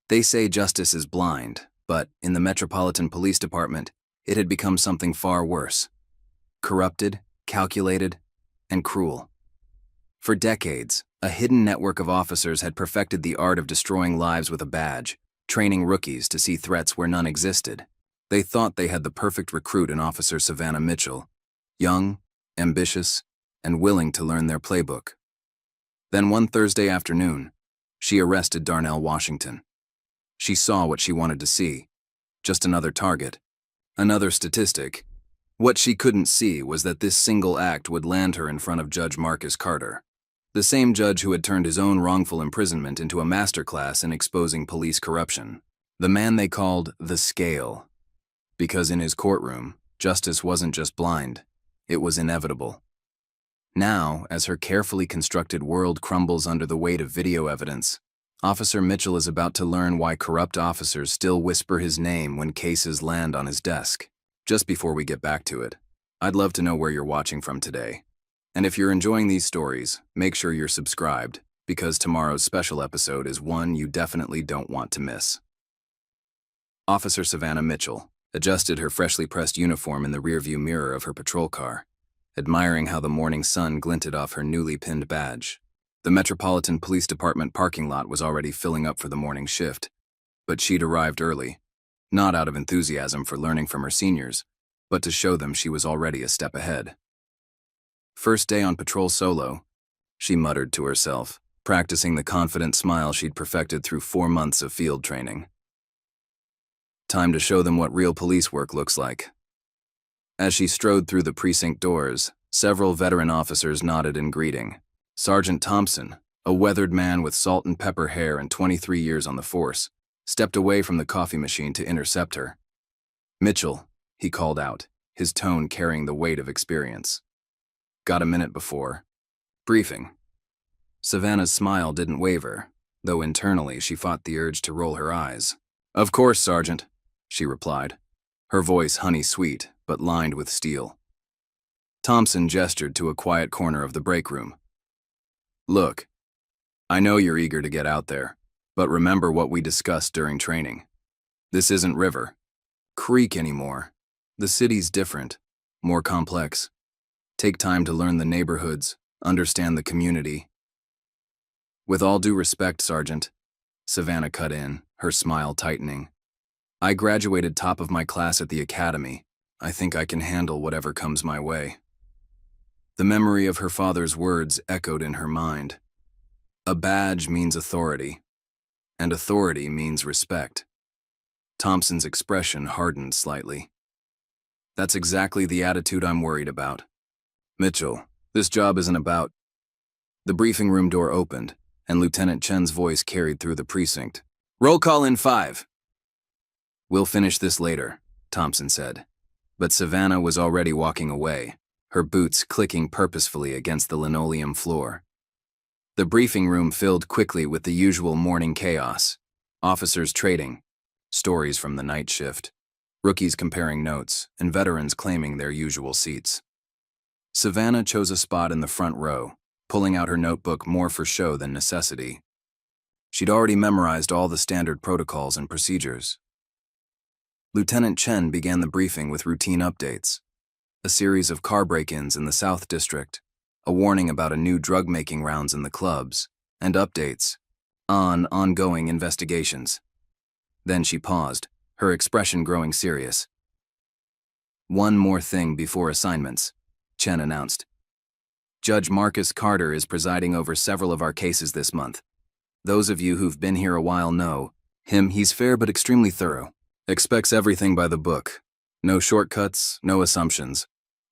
They say justice is blind, but in the Metropolitan Police Department, it had become something far worse. Corrupted, calculated, and cruel. For decades, a hidden network of officers had perfected the art of destroying lives with a badge, training rookies to see threats where none existed. They thought they had the perfect recruit in Officer Savannah Mitchell, young, ambitious, and willing to learn their playbook. Then one Thursday afternoon, she arrested Darnell Washington. She saw what she wanted to see, just another target, another statistic. What she couldn't see was that this single act would land her in front of Judge Marcus Carter, the same judge who had turned his own wrongful imprisonment into a masterclass in exposing police corruption. The man they called the Scale, because in his courtroom, justice wasn't just blind, it was inevitable. Now, as her carefully constructed world crumbles under the weight of video evidence, Officer Mitchell is about to learn why corrupt officers still whisper his name when cases land on his desk. Just before we get back to it, I'd love to know where you're watching from today. And if you're enjoying these stories, make sure you're subscribed, because tomorrow's special episode is one you definitely don't want to miss. Officer Savannah Mitchell adjusted her freshly pressed uniform in the rearview mirror of her patrol car, admiring how the morning sun glinted off her newly pinned badge. The Metropolitan Police Department parking lot was already filling up for the morning shift, but she'd arrived early, not out of enthusiasm for learning from her seniors, but to show them she was already a step ahead. First day on patrol solo, she muttered to herself, practicing the confident smile she'd perfected through 4 months of field training. Time to show them what real police work looks like. As she strode through the precinct doors, several veteran officers nodded in greeting. Sergeant Thompson, a weathered man with salt and pepper hair and 23 years on the force, stepped away from the coffee machine to intercept her. "Mitchell," he called out, his tone carrying the weight of experience. "Got a minute before briefing?" Savannah's smile didn't waver, though internally she fought the urge to roll her eyes. "Of course, Sergeant," she replied, her voice honey-sweet but lined with steel. Thompson gestured to a quiet corner of the break room. "Look, I know you're eager to get out there, but remember what we discussed during training. This isn't River Creek anymore. The city's different, more complex. Take time to learn the neighborhoods, understand the community." "With all due respect, Sergeant," Savannah cut in, her smile tightening. "I graduated top of my class at the academy. I think I can handle whatever comes my way." The memory of her father's words echoed in her mind. A badge means authority, and authority means respect. Thompson's expression hardened slightly. "That's exactly the attitude I'm worried about. Mitchell, this job isn't about—" The briefing room door opened, and Lieutenant Chen's voice carried through the precinct. "Roll call in 5. "We'll finish this later," Thompson said. But Savannah was already walking away, her boots clicking purposefully against the linoleum floor. The briefing room filled quickly with the usual morning chaos. Officers trading, stories from the night shift, rookies comparing notes, and veterans claiming their usual seats. Savannah chose a spot in the front row, pulling out her notebook more for show than necessity. She'd already memorized all the standard protocols and procedures. Lieutenant Chen began the briefing with routine updates. A series of car break-ins in the South District, a warning about a new drug-making rounds in the clubs, and updates on ongoing investigations. Then she paused, her expression growing serious. "One more thing before assignments," Chen announced. "Judge Marcus Carter is presiding over several of our cases this month. Those of you who've been here a while know him. He's fair but extremely thorough. Expects everything by the book. No shortcuts, no assumptions.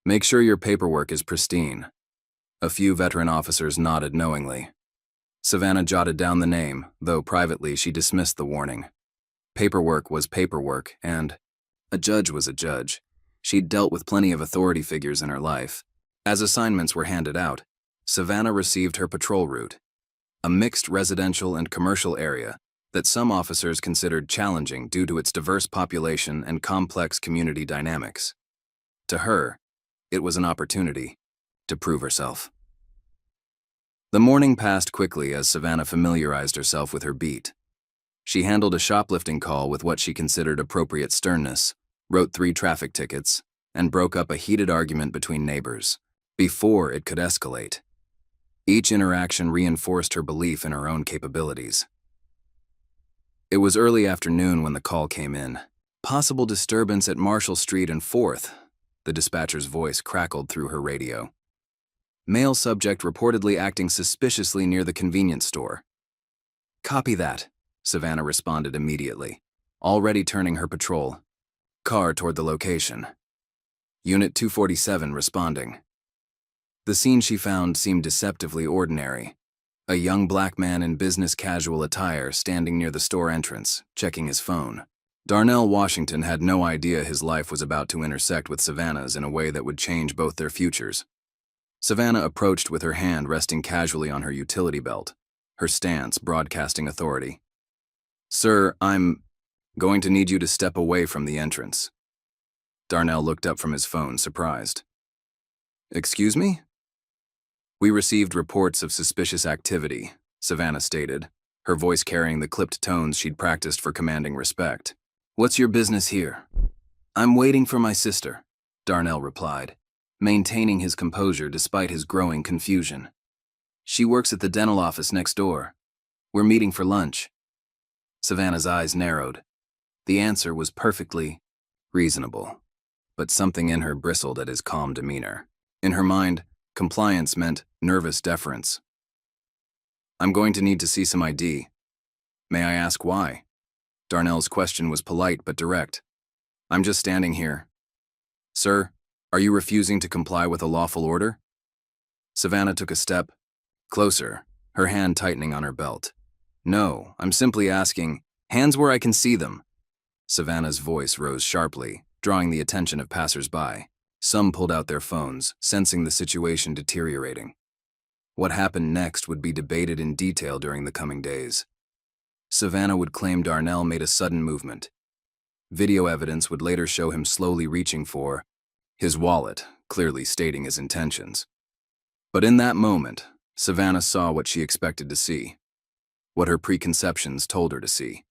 Make sure your paperwork is pristine." A few veteran officers nodded knowingly. Savannah jotted down the name, though privately she dismissed the warning. Paperwork was paperwork, and a judge was a judge. She'd dealt with plenty of authority figures in her life. As assignments were handed out, Savannah received her patrol route, a mixed residential and commercial area that some officers considered challenging due to its diverse population and complex community dynamics. To her, it was an opportunity to prove herself. The morning passed quickly as Savannah familiarized herself with her beat. She handled a shoplifting call with what she considered appropriate sternness, wrote 3 traffic tickets, and broke up a heated argument between neighbors, before it could escalate. Each interaction reinforced her belief in her own capabilities. It was early afternoon when the call came in. Possible disturbance at Marshall Street and 4th, the dispatcher's voice crackled through her radio. Male subject reportedly acting suspiciously near the convenience store. Copy that, Savannah responded immediately, already turning her patrol car toward the location. Unit 247 responding. The scene she found seemed deceptively ordinary. A young black man in business casual attire standing near the store entrance, checking his phone. Darnell Washington had no idea his life was about to intersect with Savannah's in a way that would change both their futures. Savannah approached with her hand resting casually on her utility belt, her stance broadcasting authority. "Sir, I'm going to need you to step away from the entrance." Darnell looked up from his phone, surprised. "Excuse me?" "We received reports of suspicious activity," Savannah stated, her voice carrying the clipped tones she'd practiced for commanding respect. "What's your business here?" "I'm waiting for my sister," Darnell replied, maintaining his composure despite his growing confusion. "She works at the dental office next door. We're meeting for lunch." Savannah's eyes narrowed. The answer was perfectly reasonable, but something in her bristled at his calm demeanor. In her mind, compliance meant nervous deference. "I'm going to need to see some ID. May I ask why?" Darnell's question was polite but direct. "I'm just standing here." "Sir, are you refusing to comply with a lawful order?" Savannah took a step closer, her hand tightening on her belt. "No, I'm simply asking, hands where I can see them." Savannah's voice rose sharply, drawing the attention of passers-by. Some pulled out their phones, sensing the situation deteriorating. What happened next would be debated in detail during the coming days. Savannah would claim Darnell made a sudden movement. Video evidence would later show him slowly reaching for his wallet, clearly stating his intentions. But in that moment, Savannah saw what she expected to see, what her preconceptions told her to see.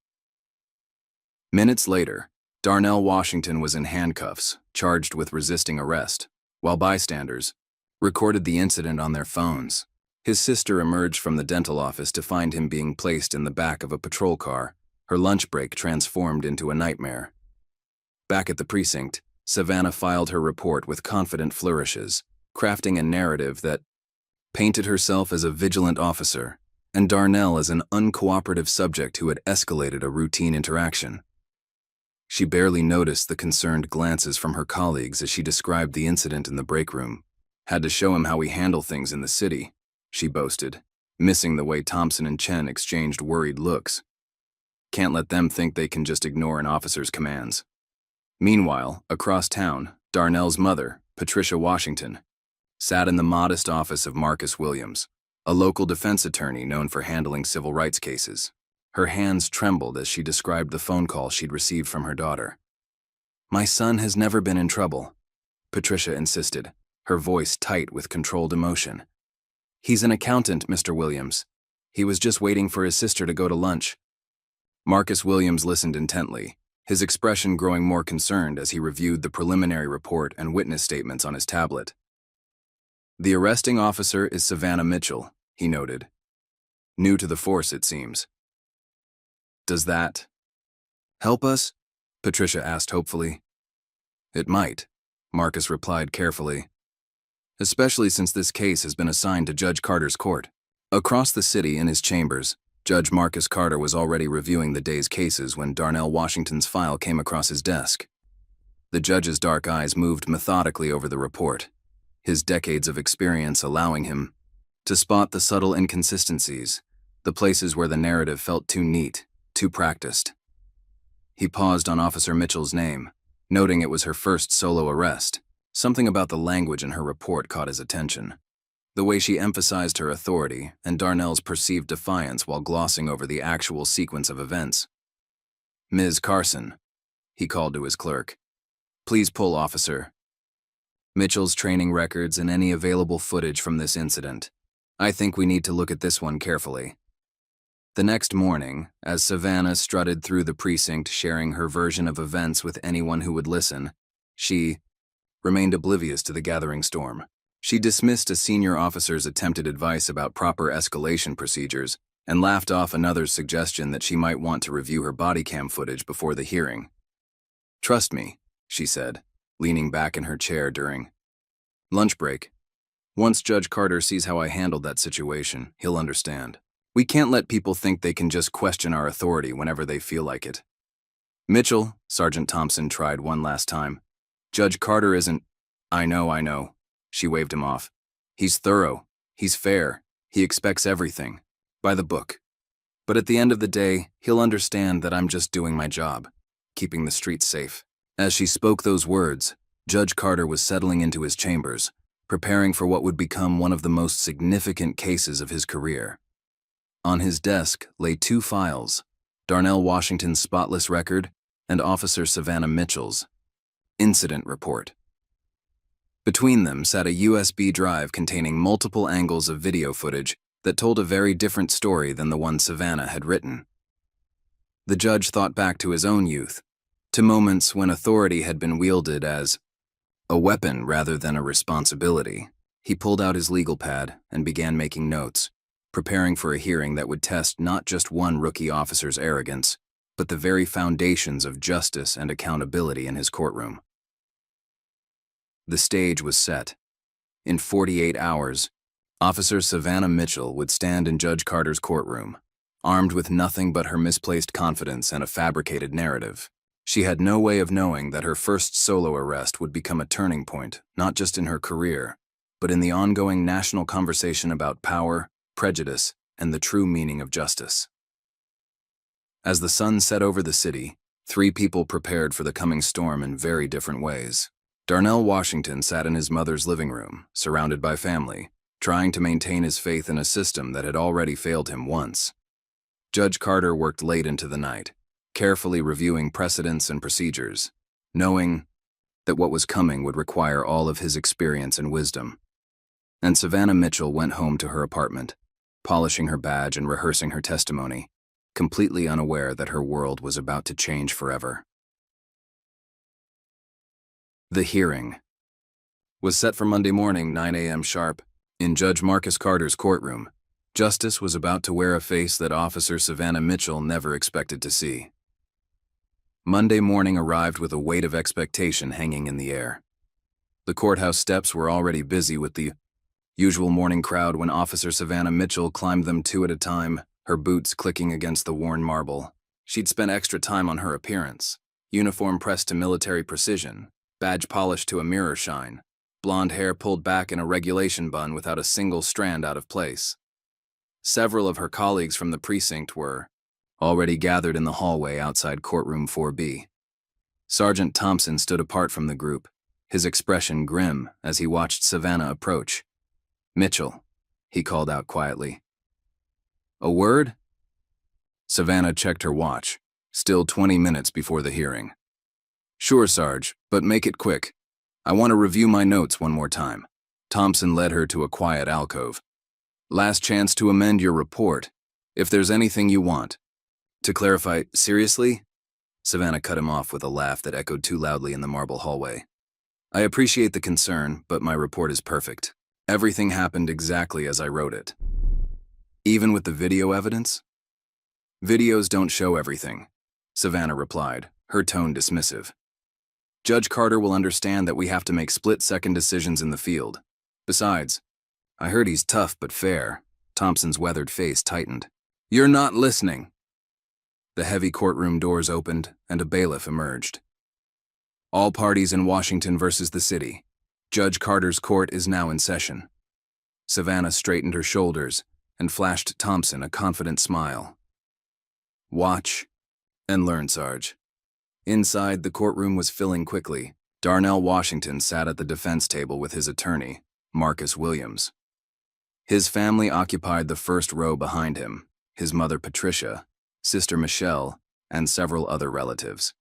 Minutes later, Darnell Washington was in handcuffs, charged with resisting arrest, while bystanders recorded the incident on their phones. His sister emerged from the dental office to find him being placed in the back of a patrol car, her lunch break transformed into a nightmare. Back at the precinct, Savannah filed her report with confident flourishes, crafting a narrative that painted herself as a vigilant officer and Darnell as an uncooperative subject who had escalated a routine interaction. She barely noticed the concerned glances from her colleagues as she described the incident in the break room. "Had to show him how we handle things in the city," she boasted, missing the way Thompson and Chen exchanged worried looks. "Can't let them think they can just ignore an officer's commands." Meanwhile, across town, Darnell's mother, Patricia Washington, sat in the modest office of Marcus Williams, a local defense attorney known for handling civil rights cases. Her hands trembled as she described the phone call she'd received from her daughter. "My son has never been in trouble," Patricia insisted, her voice tight with controlled emotion. "He's an accountant, Mr. Williams. He was just waiting for his sister to go to lunch." Marcus Williams listened intently, his expression growing more concerned as he reviewed the preliminary report and witness statements on his tablet. "The arresting officer is Savannah Mitchell," he noted. "New to the force, it seems." "Does that help us?" Patricia asked hopefully. "It might," Marcus replied carefully, "especially since this case has been assigned to Judge Carter's court." Across the city in his chambers, Judge Marcus Carter was already reviewing the day's cases when Darnell Washington's file came across his desk. The judge's dark eyes moved methodically over the report, his decades of experience allowing him to spot the subtle inconsistencies, the places where the narrative felt too neat, too practiced. He paused on Officer Mitchell's name, noting it was her first solo arrest. Something about the language in her report caught his attention. The way she emphasized her authority and Darnell's perceived defiance while glossing over the actual sequence of events. "Ms. Carson," he called to his clerk, "please pull Officer Mitchell's training records and any available footage from this incident. I think we need to look at this one carefully." The next morning, as Savannah strutted through the precinct sharing her version of events with anyone who would listen, she remained oblivious to the gathering storm. She dismissed a senior officer's attempted advice about proper escalation procedures and laughed off another's suggestion that she might want to review her body cam footage before the hearing. "Trust me," she said, leaning back in her chair during lunch break. "Once Judge Carter sees how I handled that situation, he'll understand. We can't let people think they can just question our authority whenever they feel like it." "Mitchell," Sergeant Thompson tried one last time. "Judge Carter isn't—" I know," she waved him off. "He's thorough, he's fair, he expects everything, by the book. But at the end of the day, he'll understand that I'm just doing my job, keeping the streets safe." As she spoke those words, Judge Carter was settling into his chambers, preparing for what would become one of the most significant cases of his career. On his desk lay two files, Darnell Washington's spotless record and Officer Savannah Mitchell's incident report. Between them sat a USB drive containing multiple angles of video footage that told a very different story than the one Savannah had written. The judge thought back to his own youth, to moments when authority had been wielded as a weapon rather than a responsibility. He pulled out his legal pad and began making notes, preparing for a hearing that would test not just one rookie officer's arrogance, but the very foundations of justice and accountability in his courtroom. The stage was set. In 48 hours, Officer Savannah Mitchell would stand in Judge Carter's courtroom, armed with nothing but her misplaced confidence and a fabricated narrative. She had no way of knowing that her first solo arrest would become a turning point, not just in her career, but in the ongoing national conversation about power, prejudice, and the true meaning of justice. As the sun set over the city, three people prepared for the coming storm in very different ways. Darnell Washington sat in his mother's living room, surrounded by family, trying to maintain his faith in a system that had already failed him once. Judge Carter worked late into the night, carefully reviewing precedents and procedures, knowing that what was coming would require all of his experience and wisdom. And Savannah Mitchell went home to her apartment, polishing her badge and rehearsing her testimony, completely unaware that her world was about to change forever. The hearing was set for Monday morning, 9 a.m. sharp, in Judge Marcus Carter's courtroom. Justice was about to wear a face that Officer Savannah Mitchell never expected to see. Monday morning arrived with a weight of expectation hanging in the air. The courthouse steps were already busy with the usual morning crowd when Officer Savannah Mitchell climbed them two at a time, her boots clicking against the worn marble. She'd spent extra time on her appearance, uniform pressed to military precision, badge polished to a mirror shine, blonde hair pulled back in a regulation bun without a single strand out of place. Several of her colleagues from the precinct were already gathered in the hallway outside courtroom 4B. Sergeant Thompson stood apart from the group, his expression grim as he watched Savannah approach. "Mitchell," he called out quietly. "A word?" Savannah checked her watch, still 20 minutes before the hearing. "Sure, Sarge, but make it quick. I want to review my notes one more time." Thompson led her to a quiet alcove. "Last chance to amend your report, if there's anything you want." "To clarify, seriously?" Savannah cut him off with a laugh that echoed too loudly in the marble hallway. "I appreciate the concern, but my report is perfect. Everything happened exactly as I wrote it." "Even with the video evidence?" "Videos don't show everything," Savannah replied, her tone dismissive. "Judge Carter will understand that we have to make split-second decisions in the field. Besides, I heard he's tough but fair." Thompson's weathered face tightened. "You're not listening." The heavy courtroom doors opened and a bailiff emerged. "All parties in Washington versus the city. Judge Carter's court is now in session." Savannah straightened her shoulders and flashed Thompson a confident smile. "Watch and learn, Sarge." Inside, the courtroom was filling quickly. Darnell Washington sat at the defense table with his attorney, Marcus Williams. His family occupied the first row behind him, his mother Patricia, sister Michelle, and several other relatives.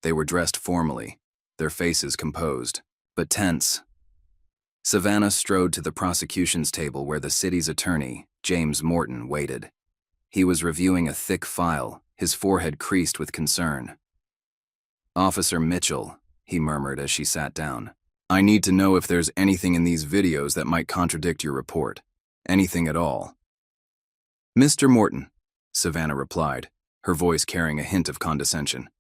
They were dressed formally, their faces composed, but tense. Savannah strode to the prosecution's table where the city's attorney, James Morton, waited. He was reviewing a thick file, his forehead creased with concern. "Officer Mitchell," he murmured as she sat down. "I need to know if there's anything in these videos that might contradict your report. Anything at all." "Mr. Morton," Savannah replied, her voice carrying a hint of condescension.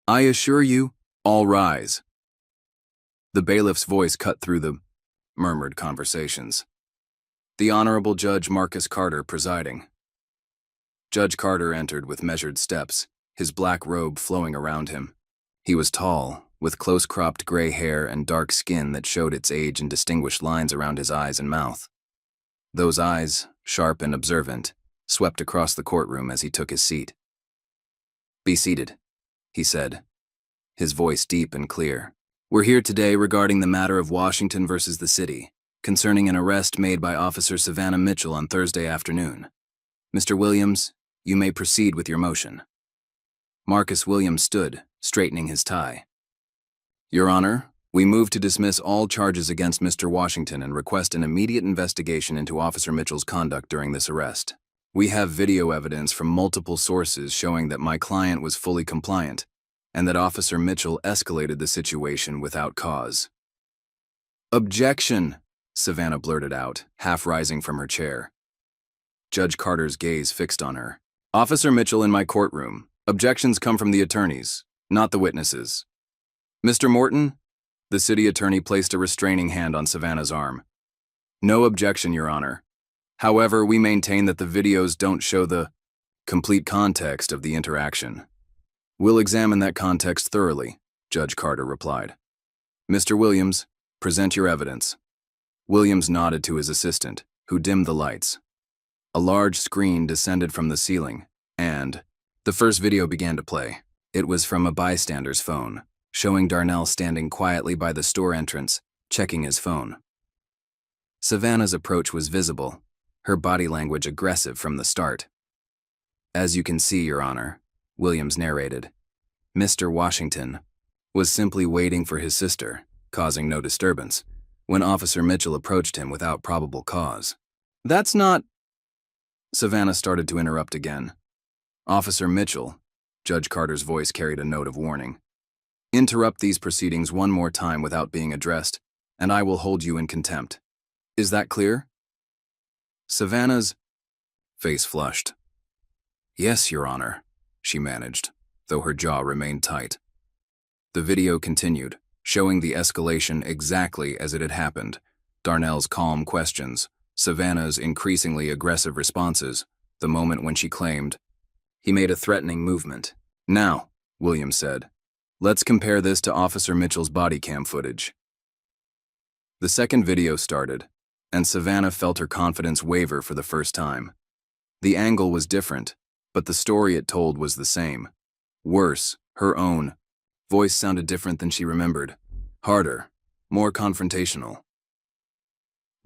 "I assure you, all rise." The bailiff's voice cut through the murmured conversations. "The Honorable Judge Marcus Carter presiding." Judge Carter entered with measured steps, his black robe flowing around him. He was tall, with close-cropped gray hair and dark skin that showed its age in distinguished lines around his eyes and mouth. Those eyes, sharp and observant, swept across the courtroom as he took his seat. "Be seated," he said, his voice deep and clear. "We're here today regarding the matter of Washington versus the city, concerning an arrest made by Officer Savannah Mitchell on Thursday afternoon. Mr. Williams, you may proceed with your motion." Marcus Williams stood, straightening his tie. "Your Honor, we move to dismiss all charges against Mr. Washington and request an immediate investigation into Officer Mitchell's conduct during this arrest. We have video evidence from multiple sources showing that my client was fully compliant, and that Officer Mitchell escalated the situation without cause." "Objection!" Savannah blurted out, half rising from her chair. Judge Carter's gaze fixed on her. "Officer Mitchell in my courtroom. Objections come from the attorneys, not the witnesses." "Mr. Morton?" The city attorney placed a restraining hand on Savannah's arm. "No objection, Your Honor. However, we maintain that the videos don't show the complete context of the interaction." "We'll examine that context thoroughly," Judge Carter replied. "Mr. Williams, present your evidence." Williams nodded to his assistant, who dimmed the lights. A large screen descended from the ceiling, and the first video began to play. It was from a bystander's phone, showing Darnell standing quietly by the store entrance, checking his phone. Savannah's approach was visible, her body language aggressive from the start. "As you can see, Your Honor," Williams narrated, "Mr. Washington was simply waiting for his sister, causing no disturbance, when Officer Mitchell approached him without probable cause." "That's not—" Savannah started to interrupt again. "Officer Mitchell," Judge Carter's voice carried a note of warning, "interrupt these proceedings one more time without being addressed, and I will hold you in contempt. Is that clear?" Savannah's face flushed. "Yes, Your Honor," she managed, though her jaw remained tight. The video continued, showing the escalation exactly as it had happened. Darnell's calm questions, Savannah's increasingly aggressive responses, the moment when she claimed. He made a threatening movement. "Now," Williams said, "let's compare this to Officer Mitchell's body cam footage." The second video started, and Savannah felt her confidence waver for the first time. The angle was different, but the story it told was the same. Worse, her own. Voice sounded different than she remembered. Harder, more confrontational.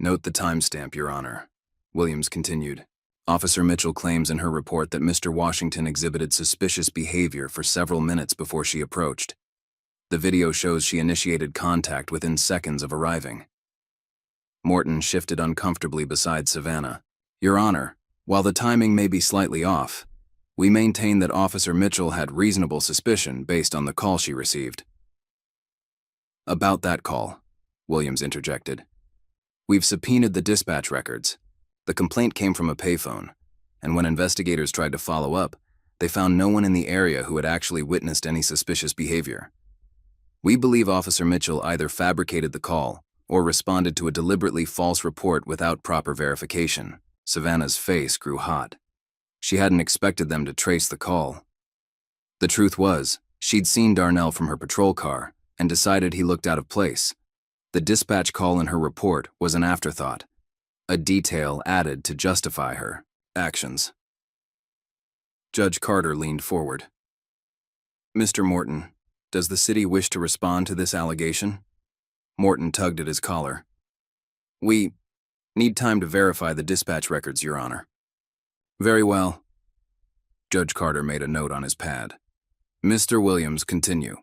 "Note the timestamp, Your Honor," Williams continued. "Officer Mitchell claims in her report that Mr. Washington exhibited suspicious behavior for several minutes before she approached. The video shows she initiated contact within seconds of arriving." Morton shifted uncomfortably beside Savannah. "Your Honor, while the timing may be slightly off, we maintain that Officer Mitchell had reasonable suspicion based on the call she received." "About that call," Williams interjected. "We've subpoenaed the dispatch records. The complaint came from a payphone, and when investigators tried to follow up, they found no one in the area who had actually witnessed any suspicious behavior. We believe Officer Mitchell either fabricated the call or responded to a deliberately false report without proper verification." Savannah's face grew hot. She hadn't expected them to trace the call. The truth was, she'd seen Darnell from her patrol car and decided he looked out of place. The dispatch call in her report was an afterthought, a detail added to justify her actions. Judge Carter leaned forward. "Mr. Morton, does the city wish to respond to this allegation?" Morton tugged at his collar. "We need time to verify the dispatch records, Your Honor." "Very well." Judge Carter made a note on his pad. "Mr. Williams, continue."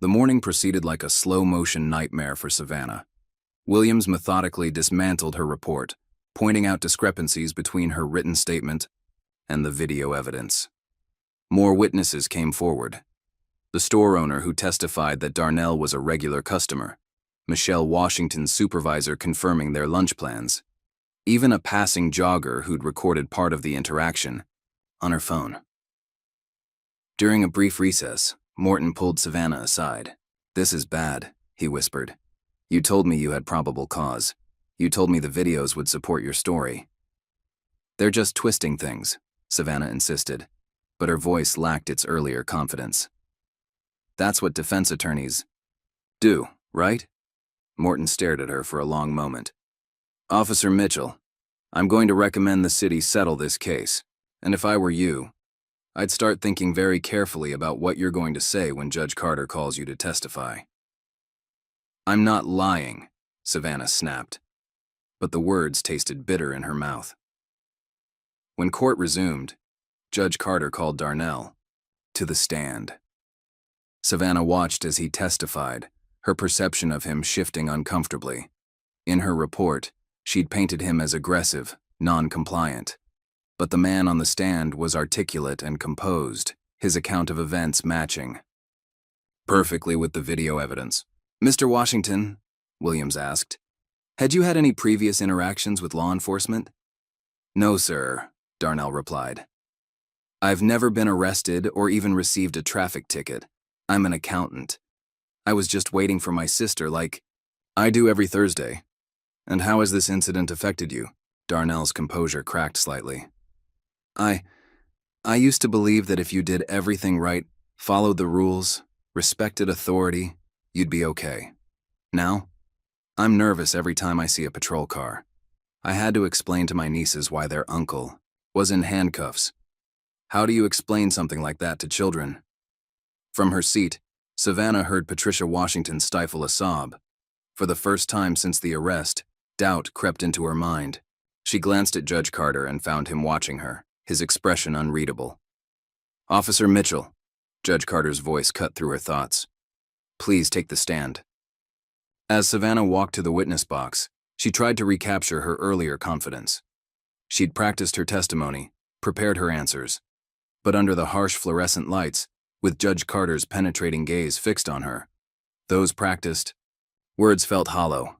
The morning proceeded like a slow-motion nightmare for Savannah. Williams methodically dismantled her report, pointing out discrepancies between her written statement and the video evidence. More witnesses came forward. The store owner who testified that Darnell was a regular customer, Michelle Washington's supervisor confirming their lunch plans, even a passing jogger who'd recorded part of the interaction on her phone. During a brief recess, Morton pulled Savannah aside. "This is bad," he whispered. "You told me you had probable cause. You told me the videos would support your story." "They're just twisting things," Savannah insisted, but her voice lacked its earlier confidence. "That's what defense attorneys do, right?" Morton stared at her for a long moment. "Officer Mitchell, I'm going to recommend the city settle this case, and if I were you, I'd start thinking very carefully about what you're going to say when Judge Carter calls you to testify." "I'm not lying," Savannah snapped, but the words tasted bitter in her mouth. When court resumed, Judge Carter called Darnell to the stand. Savannah watched as he testified, her perception of him shifting uncomfortably. In her report, she'd painted him as aggressive, non-compliant. But the man on the stand was articulate and composed, his account of events matching perfectly with the video evidence. "Mr. Washington," Williams asked, "had you had any previous interactions with law enforcement?" "No, sir," Darnell replied. "I've never been arrested or even received a traffic ticket. I'm an accountant. I was just waiting for my sister like I do every Thursday." "And how has this incident affected you?" Darnell's composure cracked slightly. I used to believe that if you did everything right, followed the rules, respected authority, you'd be okay. Now, I'm nervous every time I see a patrol car. I had to explain to my nieces why their uncle was in handcuffs. How do you explain something like that to children?" From her seat, Savannah heard Patricia Washington stifle a sob. For the first time since the arrest, doubt crept into her mind. She glanced at Judge Carter and found him watching her, his expression unreadable. "Officer Mitchell," Judge Carter's voice cut through her thoughts. "Please take the stand." As Savannah walked to the witness box, she tried to recapture her earlier confidence. She'd practiced her testimony, prepared her answers. But under the harsh fluorescent lights, with Judge Carter's penetrating gaze fixed on her, those practiced words felt hollow.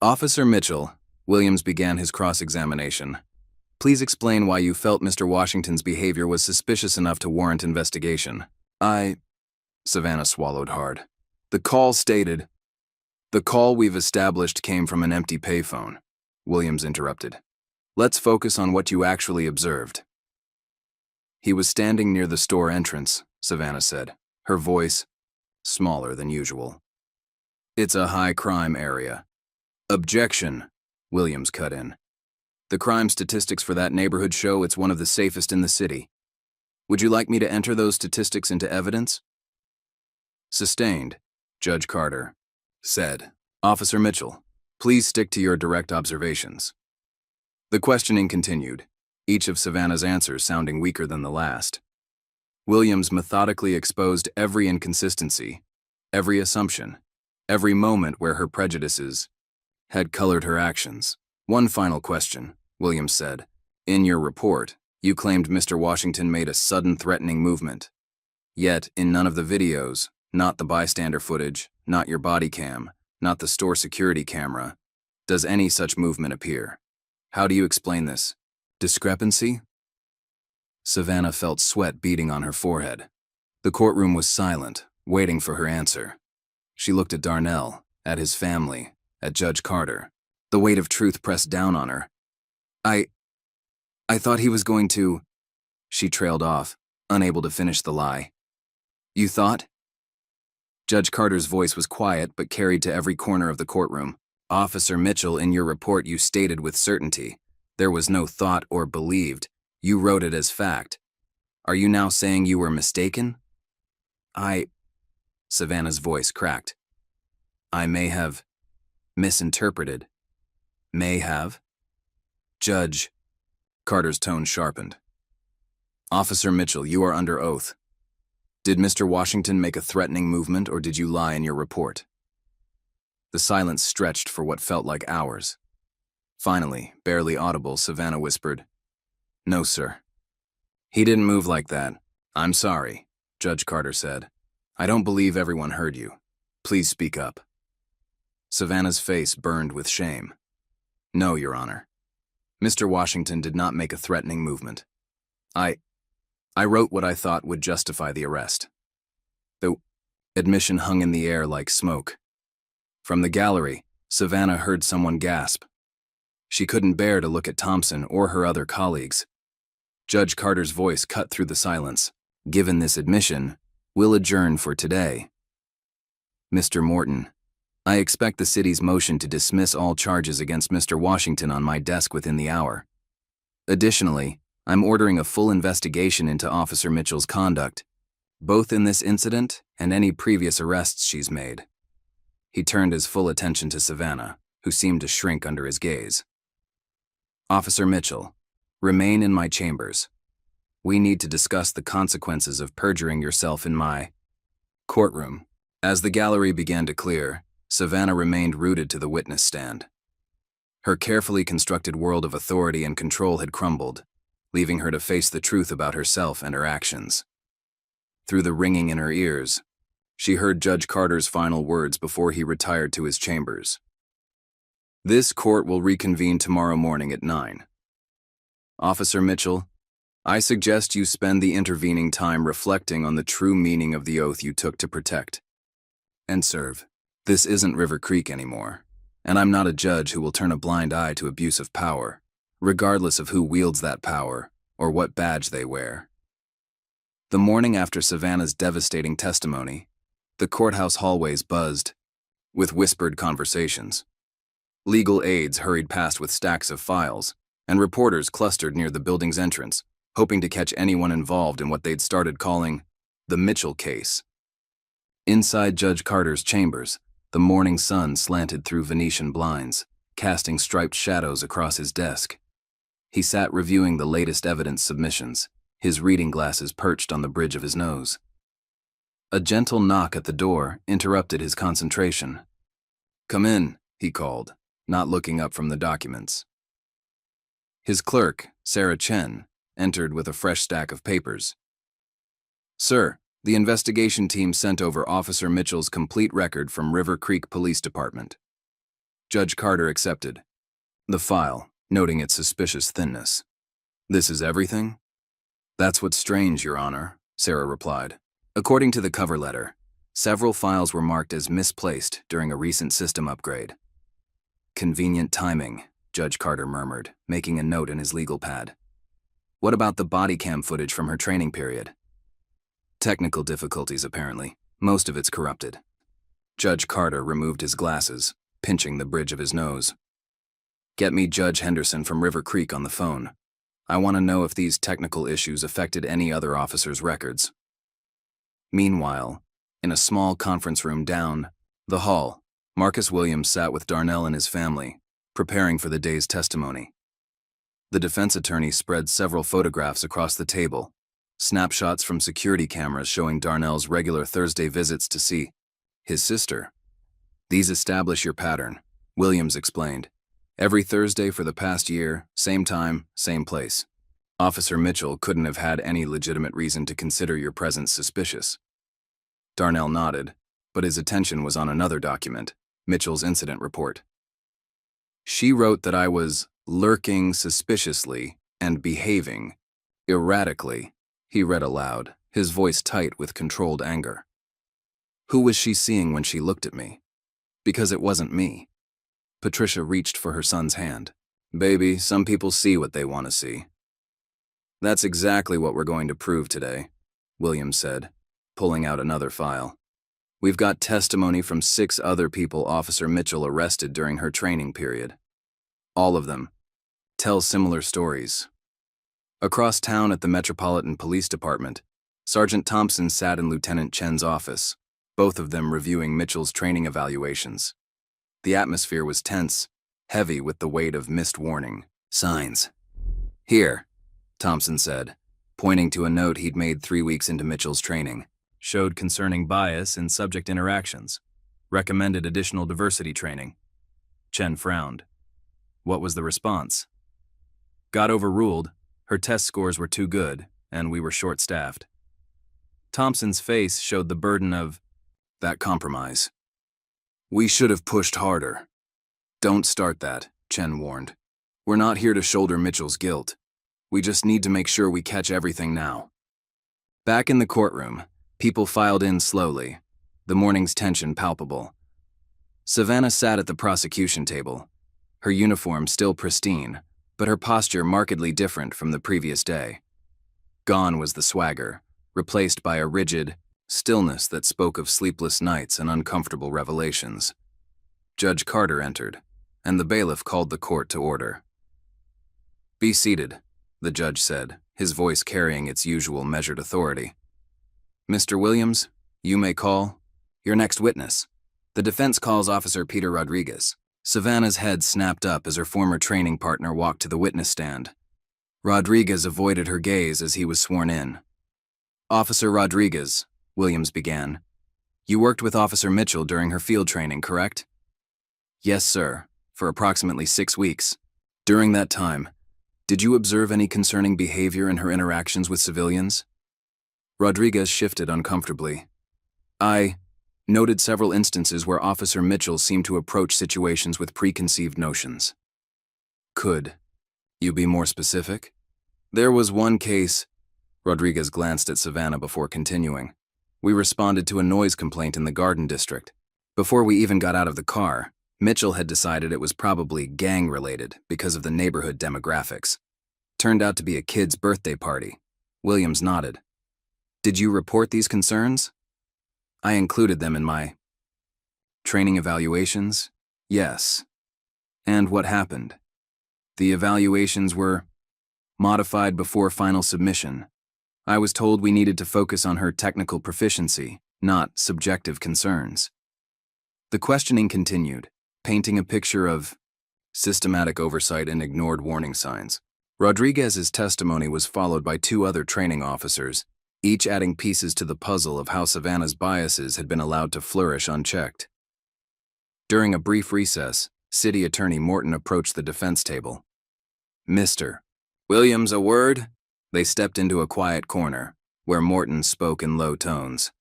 "Officer Mitchell," Williams began his cross-examination, "please explain why you felt Mr. Washington's behavior was suspicious enough to warrant investigation." Savannah swallowed hard. "The call stated." "The call we've established came from an empty payphone," Williams interrupted. "Let's focus on what you actually observed." "He was standing near the store entrance," Savannah said, her voice smaller than usual. "It's a high-crime area." "Objection," Williams cut in. "The crime statistics for that neighborhood show it's one of the safest in the city. Would you like me to enter those statistics into evidence?" "Sustained," Judge Carter said. "Officer Mitchell, please stick to your direct observations." The questioning continued, each of Savannah's answers sounding weaker than the last. Williams methodically exposed every inconsistency, every assumption, every moment where her prejudices had colored her actions. "One final question," Williams said. "In your report, you claimed Mr. Washington made a sudden threatening movement. Yet, in none of the videos, not the bystander footage, not your body cam, not the store security camera, does any such movement appear. How do you explain this discrepancy?" Savannah felt sweat beading on her forehead. The courtroom was silent, waiting for her answer. She looked at Darnell, at his family, at Judge Carter. The weight of truth pressed down on her. I thought he was going to..." She trailed off, unable to finish the lie. "You thought?" Judge Carter's voice was quiet but carried to every corner of the courtroom. "Officer Mitchell, in your report you stated with certainty. There was no thought or believed. You wrote it as fact. Are you now saying you were mistaken?" Savannah's voice cracked. "I may have misinterpreted." "May have?" "Judge," Carter's tone sharpened. "Officer Mitchell, you are under oath. Did Mr. Washington make a threatening movement or did you lie in your report?" The silence stretched for what felt like hours. Finally, barely audible, Savannah whispered, No, sir. He didn't move like that. I'm sorry, Judge Carter said. I don't believe everyone heard you. Please speak up. Savannah's face burned with shame. No, Your Honor. Mr. Washington did not make a threatening movement. I wrote what I thought would justify the arrest. The admission hung in the air like smoke. From the gallery, Savannah heard someone gasp. She couldn't bear to look at Thompson or her other colleagues. Judge Carter's voice cut through the silence. Given this admission, we'll adjourn for today. Mr. Morton, I expect the city's motion to dismiss all charges against Mr. Washington on my desk within the hour. Additionally, I'm ordering a full investigation into Officer Mitchell's conduct, both in this incident and any previous arrests she's made. He turned his full attention to Savannah, who seemed to shrink under his gaze. Officer Mitchell, remain in my chambers. We need to discuss the consequences of perjuring yourself in my courtroom. As the gallery began to clear, Savannah remained rooted to the witness stand. Her carefully constructed world of authority and control had crumbled, leaving her to face the truth about herself and her actions. Through the ringing in her ears, she heard Judge Carter's final words before he retired to his chambers. This court will reconvene tomorrow morning at 9. Officer Mitchell, I suggest you spend the intervening time reflecting on the true meaning of the oath you took to protect and serve. This isn't River Creek anymore, and I'm not a judge who will turn a blind eye to abuse of power, regardless of who wields that power or what badge they wear. The morning after Savannah's devastating testimony, the courthouse hallways buzzed with whispered conversations. Legal aides hurried past with stacks of files, and reporters clustered near the building's entrance, hoping to catch anyone involved in what they'd started calling the Mitchell case. Inside Judge Carter's chambers, the morning sun slanted through Venetian blinds, casting striped shadows across his desk. He sat reviewing the latest evidence submissions, his reading glasses perched on the bridge of his nose. A gentle knock at the door interrupted his concentration. "Come in," he called, not looking up from the documents. His clerk, Sarah Chen, entered with a fresh stack of papers. "Sir, the investigation team sent over Officer Mitchell's complete record from River Creek Police Department." Judge Carter accepted the file, noting its suspicious thinness. "This is everything?" "That's what's strange, Your Honor," Sarah replied. "According to the cover letter, several files were marked as misplaced during a recent system upgrade." "Convenient timing," Judge Carter murmured, making a note in his legal pad. "What about the body cam footage from her training period?" "Technical difficulties, apparently. Most of it's corrupted." Judge Carter removed his glasses, pinching the bridge of his nose. "Get me Judge Henderson from River Creek on the phone. I want to know if these technical issues affected any other officers' records." Meanwhile, in a small conference room down the hall, Marcus Williams sat with Darnell and his family, preparing for the day's testimony. The defense attorney spread several photographs across the table, snapshots from security cameras showing Darnell's regular Thursday visits to see his sister. "These establish your pattern," Williams explained. "Every Thursday for the past year, same time, same place. Officer Mitchell couldn't have had any legitimate reason to consider your presence suspicious." Darnell nodded, but his attention was on another document, Mitchell's incident report. "She wrote that I was lurking suspiciously and behaving erratically," he read aloud, his voice tight with controlled anger. "Who was she seeing when she looked at me? Because it wasn't me." Patricia reached for her son's hand. "Baby, some people see what they want to see." "That's exactly what we're going to prove today," Williams said, pulling out another file. "We've got testimony from 6 other people Officer Mitchell arrested during her training period. All of them tell similar stories." Across town at the Metropolitan Police Department, Sergeant Thompson sat in Lieutenant Chen's office, both of them reviewing Mitchell's training evaluations. The atmosphere was tense, heavy with the weight of missed warning signs. "Here," Thompson said, pointing to a note he'd made 3 weeks into Mitchell's training. "Showed concerning bias in subject interactions. Recommended additional diversity training." Chen frowned. "What was the response?" "Got overruled. Her test scores were too good, and we were short-staffed. Thompson's face showed the burden of that compromise. We should have pushed harder. Don't start that, Chen warned. We're not here to shoulder Mitchell's guilt. We just need to make sure we catch everything now. Back in the courtroom, people filed in slowly, the morning's tension palpable. Savannah sat at the prosecution table, her uniform still pristine, but her posture markedly different from the previous day. Gone was the swagger, replaced by a rigid stillness that spoke of sleepless nights and uncomfortable revelations. Judge Carter entered, and the bailiff called the court to order. Be seated, the judge said, his voice carrying its usual measured authority. Mr. Williams, you may call your next witness. The defense calls Officer Peter Rodriguez. Savannah's head snapped up as her former training partner walked to the witness stand. Rodriguez avoided her gaze as he was sworn in. Officer Rodriguez, Williams began. You worked with Officer Mitchell during her field training, correct? Yes, sir, for approximately 6 weeks. During that time, did you observe any concerning behavior in her interactions with civilians? Rodriguez shifted uncomfortably. I noted several instances where Officer Mitchell seemed to approach situations with preconceived notions. Could you be more specific? There was one case. Rodriguez glanced at Savannah before continuing. We responded to a noise complaint in the Garden District. Before we even got out of the car, Mitchell had decided it was probably gang-related because of the neighborhood demographics. Turned out to be a kid's birthday party. Williams nodded. Did you report these concerns? I included them in my training evaluations? Yes. And what happened? The evaluations were modified before final submission. I was told we needed to focus on her technical proficiency, not subjective concerns. The questioning continued, painting a picture of systematic oversight and ignored warning signs. Rodriguez's testimony was followed by 2 other training officers, each adding pieces to the puzzle of how Savannah's biases had been allowed to flourish unchecked. During a brief recess, City Attorney Morton approached the defense table. Mr. Williams, a word? They stepped into a quiet corner, where Morton spoke in low tones.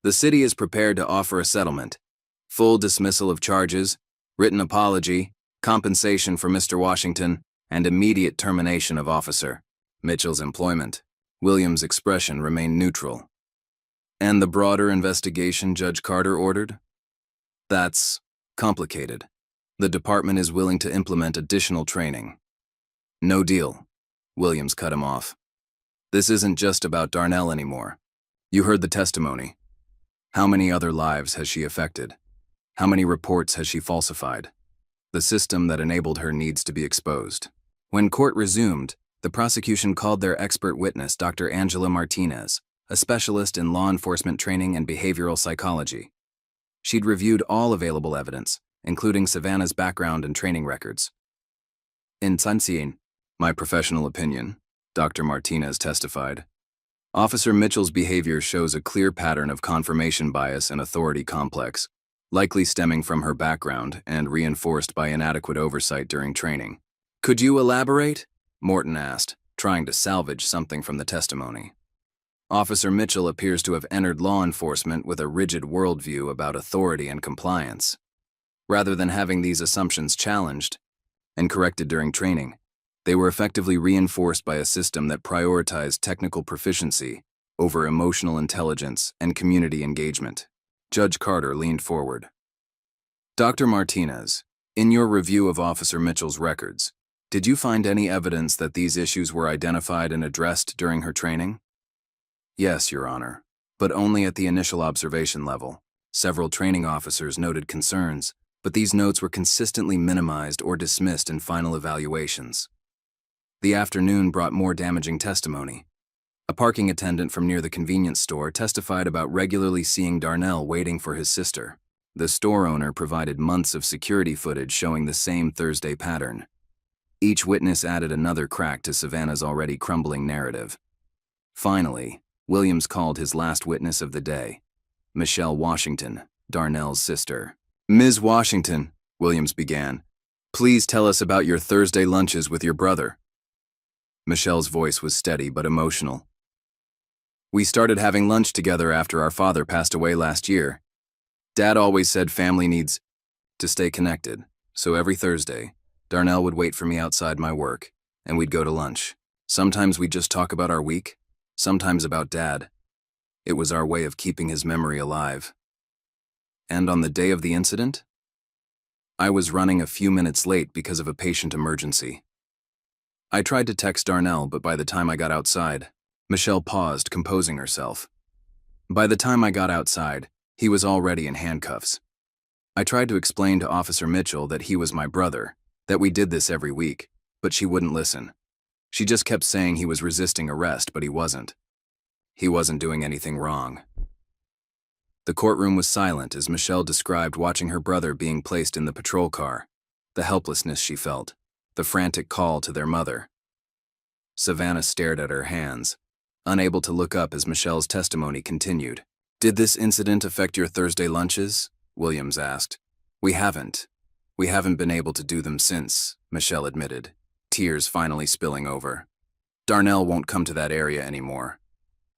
The city is prepared to offer a settlement, full dismissal of charges, written apology, compensation for Mr. Washington, and immediate termination of Officer Mitchell's employment. Williams' expression remained neutral. And the broader investigation Judge Carter ordered? That's complicated. The department is willing to implement additional training. No deal. Williams cut him off. This isn't just about Darnell anymore. You heard the testimony. How many other lives has she affected? How many reports has she falsified? The system that enabled her needs to be exposed. When court resumed, the prosecution called their expert witness, Dr. Angela Martinez, a specialist in law enforcement training and behavioral psychology. She'd reviewed all available evidence, including Savannah's background and training records. In Tsansien, my professional opinion, Dr. Martinez testified, Officer Mitchell's behavior shows a clear pattern of confirmation bias and authority complex, likely stemming from her background and reinforced by inadequate oversight during training. Could you elaborate? Morton asked, trying to salvage something from the testimony. Officer Mitchell appears to have entered law enforcement with a rigid worldview about authority and compliance. Rather than having these assumptions challenged and corrected during training, they were effectively reinforced by a system that prioritized technical proficiency over emotional intelligence and community engagement. Judge Carter leaned forward. Dr. Martinez, in your review of Officer Mitchell's records, did you find any evidence that these issues were identified and addressed during her training? Yes, Your Honor, but only at the initial observation level. Several training officers noted concerns, but these notes were consistently minimized or dismissed in final evaluations. The afternoon brought more damaging testimony. A parking attendant from near the convenience store testified about regularly seeing Darnell waiting for his sister. The store owner provided months of security footage showing the same Thursday pattern. Each witness added another crack to Savannah's already crumbling narrative. Finally, Williams called his last witness of the day, Michelle Washington, Darnell's sister. Ms. Washington, Williams began, please tell us about your Thursday lunches with your brother. Michelle's voice was steady but emotional. "We started having lunch together after our father passed away last year. Dad always said family needs to stay connected, so every Thursday, Darnell would wait for me outside my work, and we'd go to lunch. Sometimes we'd just talk about our week, sometimes about Dad. It was our way of keeping his memory alive. And on the day of the incident, I was running a few minutes late because of a patient emergency. I tried to text Darnell, but by the time I got outside," Michelle paused, composing herself. "By the time I got outside, he was already in handcuffs. I tried to explain to Officer Mitchell that he was my brother, that we did this every week, but she wouldn't listen. She just kept saying he was resisting arrest, but he wasn't. He wasn't doing anything wrong." The courtroom was silent as Michelle described watching her brother being placed in the patrol car, the helplessness she felt, the frantic call to their mother. Savannah stared at her hands, unable to look up as Michelle's testimony continued. "Did this incident affect your Thursday lunches?" Williams asked. We haven't been able to do them since," Michelle admitted, tears finally spilling over. "Darnell won't come to that area anymore.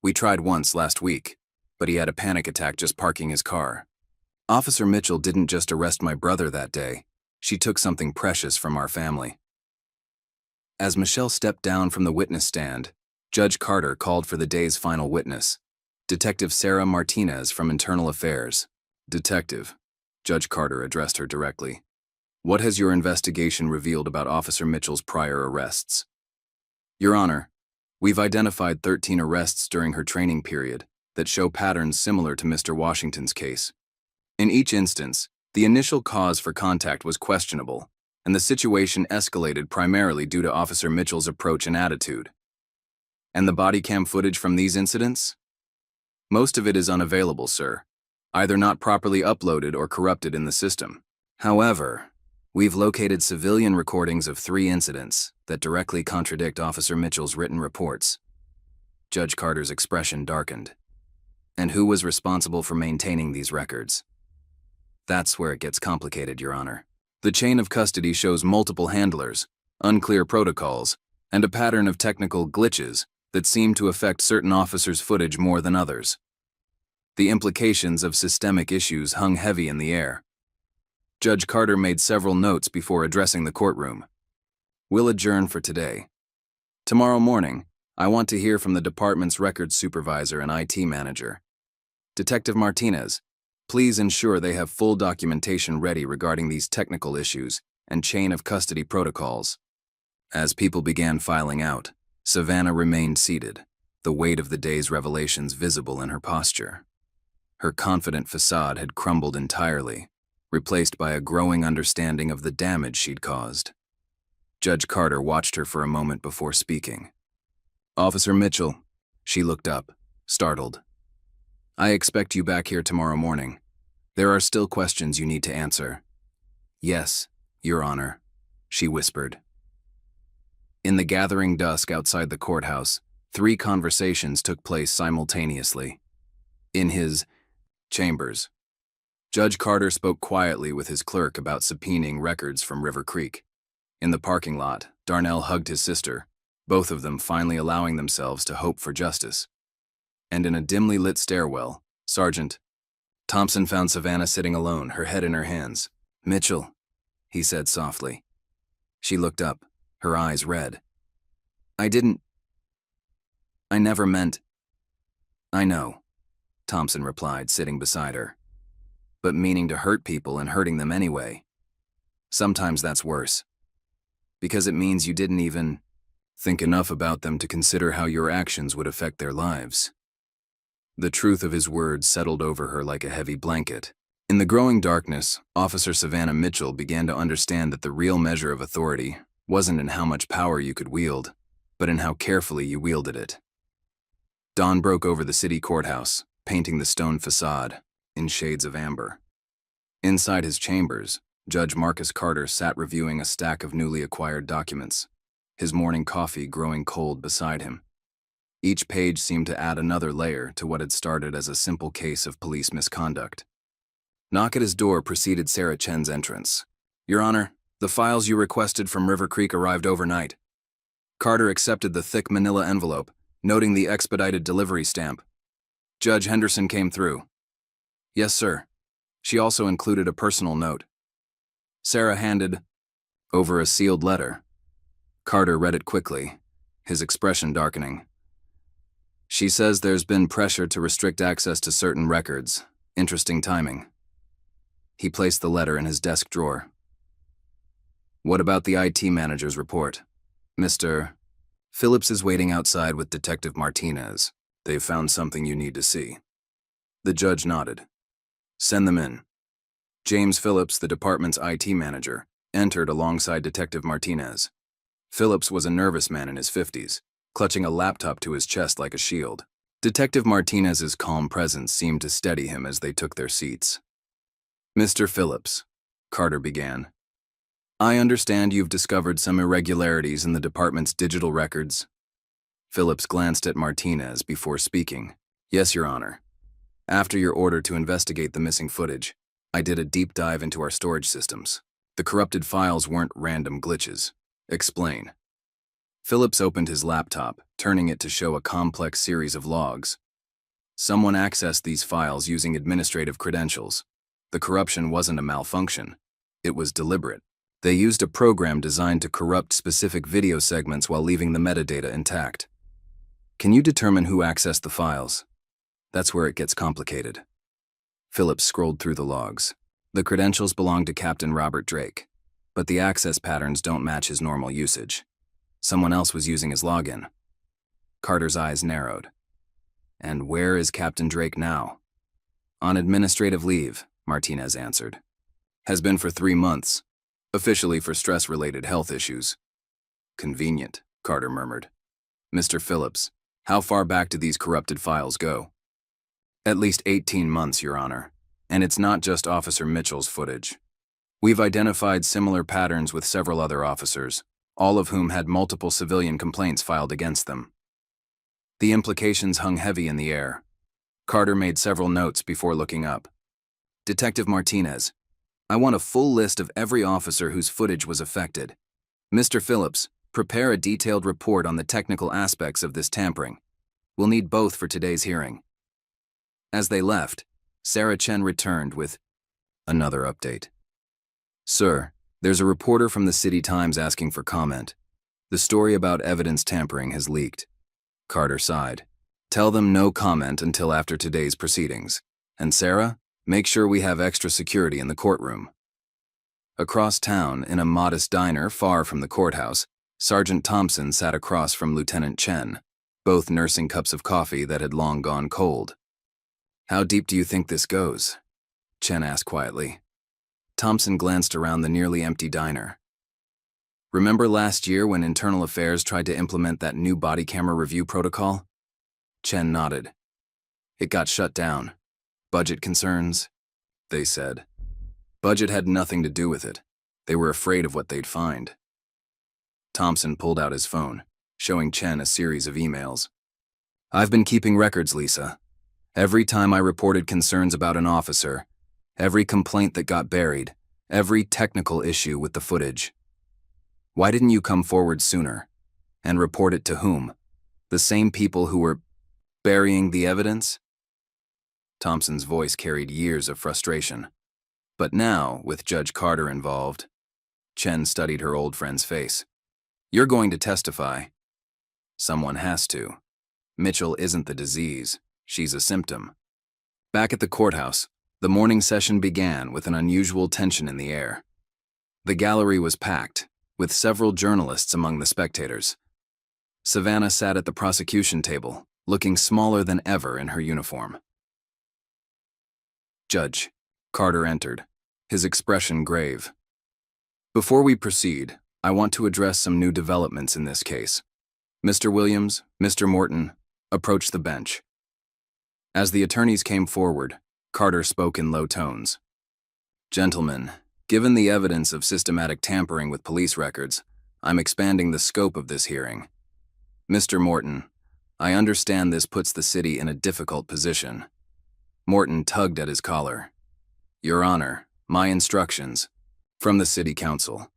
We tried once last week, but he had a panic attack just parking his car. Officer Mitchell didn't just arrest my brother that day. She took something precious from our family." As Michelle stepped down from the witness stand, Judge Carter called for the day's final witness, Detective Sarah Martinez from Internal Affairs. "Detective," Judge Carter addressed her directly, "what has your investigation revealed about Officer Mitchell's prior arrests?" "Your Honor, we've identified 13 arrests during her training period that show patterns similar to Mr. Washington's case. In each instance, the initial cause for contact was questionable, and the situation escalated primarily due to Officer Mitchell's approach and attitude." "And the body cam footage from these incidents?" "Most of it is unavailable, sir, either not properly uploaded or corrupted in the system. However, we've located civilian recordings of 3 incidents that directly contradict Officer Mitchell's written reports." Judge Carter's expression darkened. "And who was responsible for maintaining these records?" "That's where it gets complicated, Your Honor. The chain of custody shows multiple handlers, unclear protocols, and a pattern of technical glitches that seem to affect certain officers' footage more than others. The implications of systemic issues hung heavy in the air." Judge Carter made several notes before addressing the courtroom. "We'll adjourn for today. Tomorrow morning, I want to hear from the department's records supervisor and IT manager. Detective Martinez, please ensure they have full documentation ready regarding these technical issues and chain of custody protocols." As people began filing out, Savannah remained seated, the weight of the day's revelations visible in her posture. Her confident facade had crumbled entirely, replaced by a growing understanding of the damage she'd caused. Judge Carter watched her for a moment before speaking. "Officer Mitchell," she looked up, startled. "I expect you back here tomorrow morning. There are still questions you need to answer." "Yes, Your Honor," she whispered. In the gathering dusk outside the courthouse, 3 conversations took place simultaneously. In his chambers, Judge Carter spoke quietly with his clerk about subpoenaing records from River Creek. In the parking lot, Darnell hugged his sister, both of them finally allowing themselves to hope for justice. And in a dimly lit stairwell, Sergeant Thompson found Savannah sitting alone, her head in her hands. "Mitchell," he said softly. She looked up, her eyes red. I never meant." "I know," Thompson replied, sitting beside her. "But meaning to hurt people and hurting them anyway. Sometimes that's worse. Because it means you didn't even think enough about them to consider how your actions would affect their lives." The truth of his words settled over her like a heavy blanket. In the growing darkness, Officer Savannah Mitchell began to understand that the real measure of authority wasn't in how much power you could wield, but in how carefully you wielded it. Dawn broke over the city courthouse, painting the stone facade in shades of amber. Inside his chambers, Judge Marcus Carter sat reviewing a stack of newly acquired documents, his morning coffee growing cold beside him. Each page seemed to add another layer to what had started as a simple case of police misconduct. Knock at his door preceded Sarah Chen's entrance. "Your Honor, the files you requested from River Creek arrived overnight." Carter accepted the thick manila envelope, noting the expedited delivery stamp. Judge Henderson came through. Yes, sir. She also included a personal note. Sarah handed over a sealed letter. Carter read it quickly, his expression darkening. She says there's been pressure to restrict access to certain records. Interesting timing. He placed the letter in his desk drawer. What about the IT manager's report? Mr. Phillips is waiting outside with Detective Martinez. They've found something you need to see. The judge nodded. Send them in. James Phillips, the department's IT manager, entered alongside Detective Martinez. Phillips was a nervous man in his 50s, clutching a laptop to his chest like a shield. Detective Martinez's calm presence seemed to steady him as they took their seats. Mr. Phillips, Carter began. I understand you've discovered some irregularities in the department's digital records. Phillips glanced at Martinez before speaking. Yes, Your Honor. After your order to investigate the missing footage, I did a deep dive into our storage systems. The corrupted files weren't random glitches. Explain. Phillips opened his laptop, turning it to show a complex series of logs. Someone accessed these files using administrative credentials. The corruption wasn't a malfunction. It was deliberate. They used a program designed to corrupt specific video segments while leaving the metadata intact. Can you determine who accessed the files? That's where it gets complicated. Phillips scrolled through the logs. The credentials belong to Captain Robert Drake, but the access patterns don't match his normal usage. Someone else was using his login. Carter's eyes narrowed. And where is Captain Drake now? On administrative leave, Martinez answered. Has been for 3 months, officially for stress-related health issues. Convenient, Carter murmured. Mr. Phillips, how far back do these corrupted files go? At least 18 months, Your Honor. And it's not just Officer Mitchell's footage. We've identified similar patterns with several other officers, all of whom had multiple civilian complaints filed against them. The implications hung heavy in the air. Carter made several notes before looking up. Detective Martinez, I want a full list of every officer whose footage was affected. Mr. Phillips, prepare a detailed report on the technical aspects of this tampering. We'll need both for today's hearing. As they left, Sarah Chen returned with another update. Sir, there's a reporter from the City Times asking for comment. The story about evidence tampering has leaked. Carter sighed. Tell them no comment until after today's proceedings. And Sarah, make sure we have extra security in the courtroom. Across town, in a modest diner far from the courthouse, Sergeant Thompson sat across from Lieutenant Chen, both nursing cups of coffee that had long gone cold. How deep do you think this goes? Chen asked quietly. Thompson glanced around the nearly empty diner. Remember last year when Internal Affairs tried to implement that new body camera review protocol? Chen nodded. It got shut down. Budget concerns, they said. Budget had nothing to do with it. They were afraid of what they'd find. Thompson pulled out his phone, showing Chen a series of emails. I've been keeping records, Lisa. Every time I reported concerns about an officer, every complaint that got buried, every technical issue with the footage. Why didn't you come forward sooner? And report it to whom? The same people who were burying the evidence? Thompson's voice carried years of frustration. But now, with Judge Carter involved, Chen studied her old friend's face. You're going to testify. Someone has to. Mitchell isn't the disease. She's a symptom. Back at the courthouse, the morning session began with an unusual tension in the air. The gallery was packed, with several journalists among the spectators. Savannah sat at the prosecution table, looking smaller than ever in her uniform. Judge, Carter entered, his expression grave. Before we proceed, I want to address some new developments in this case. Mr. Williams, Mr. Morton, approach the bench. As the attorneys came forward, Carter spoke in low tones. Gentlemen, given the evidence of systematic tampering with police records, I'm expanding the scope of this hearing. Mr. Morton, I understand this puts the city in a difficult position. Morton tugged at his collar. Your Honor, my instructions, from the City Council,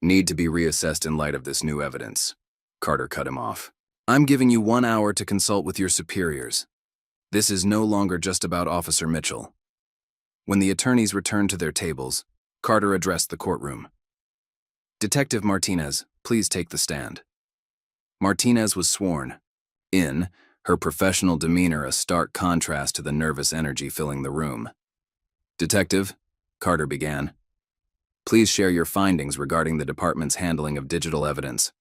need to be reassessed in light of this new evidence. Carter cut him off. I'm giving you 1 hour to consult with your superiors. This is no longer just about Officer Mitchell. When the attorneys returned to their tables, Carter addressed the courtroom. Detective Martinez, please take the stand. Martinez was sworn in, her professional demeanor a stark contrast to the nervous energy filling the room. Detective, Carter began, please share your findings regarding the department's handling of digital evidence.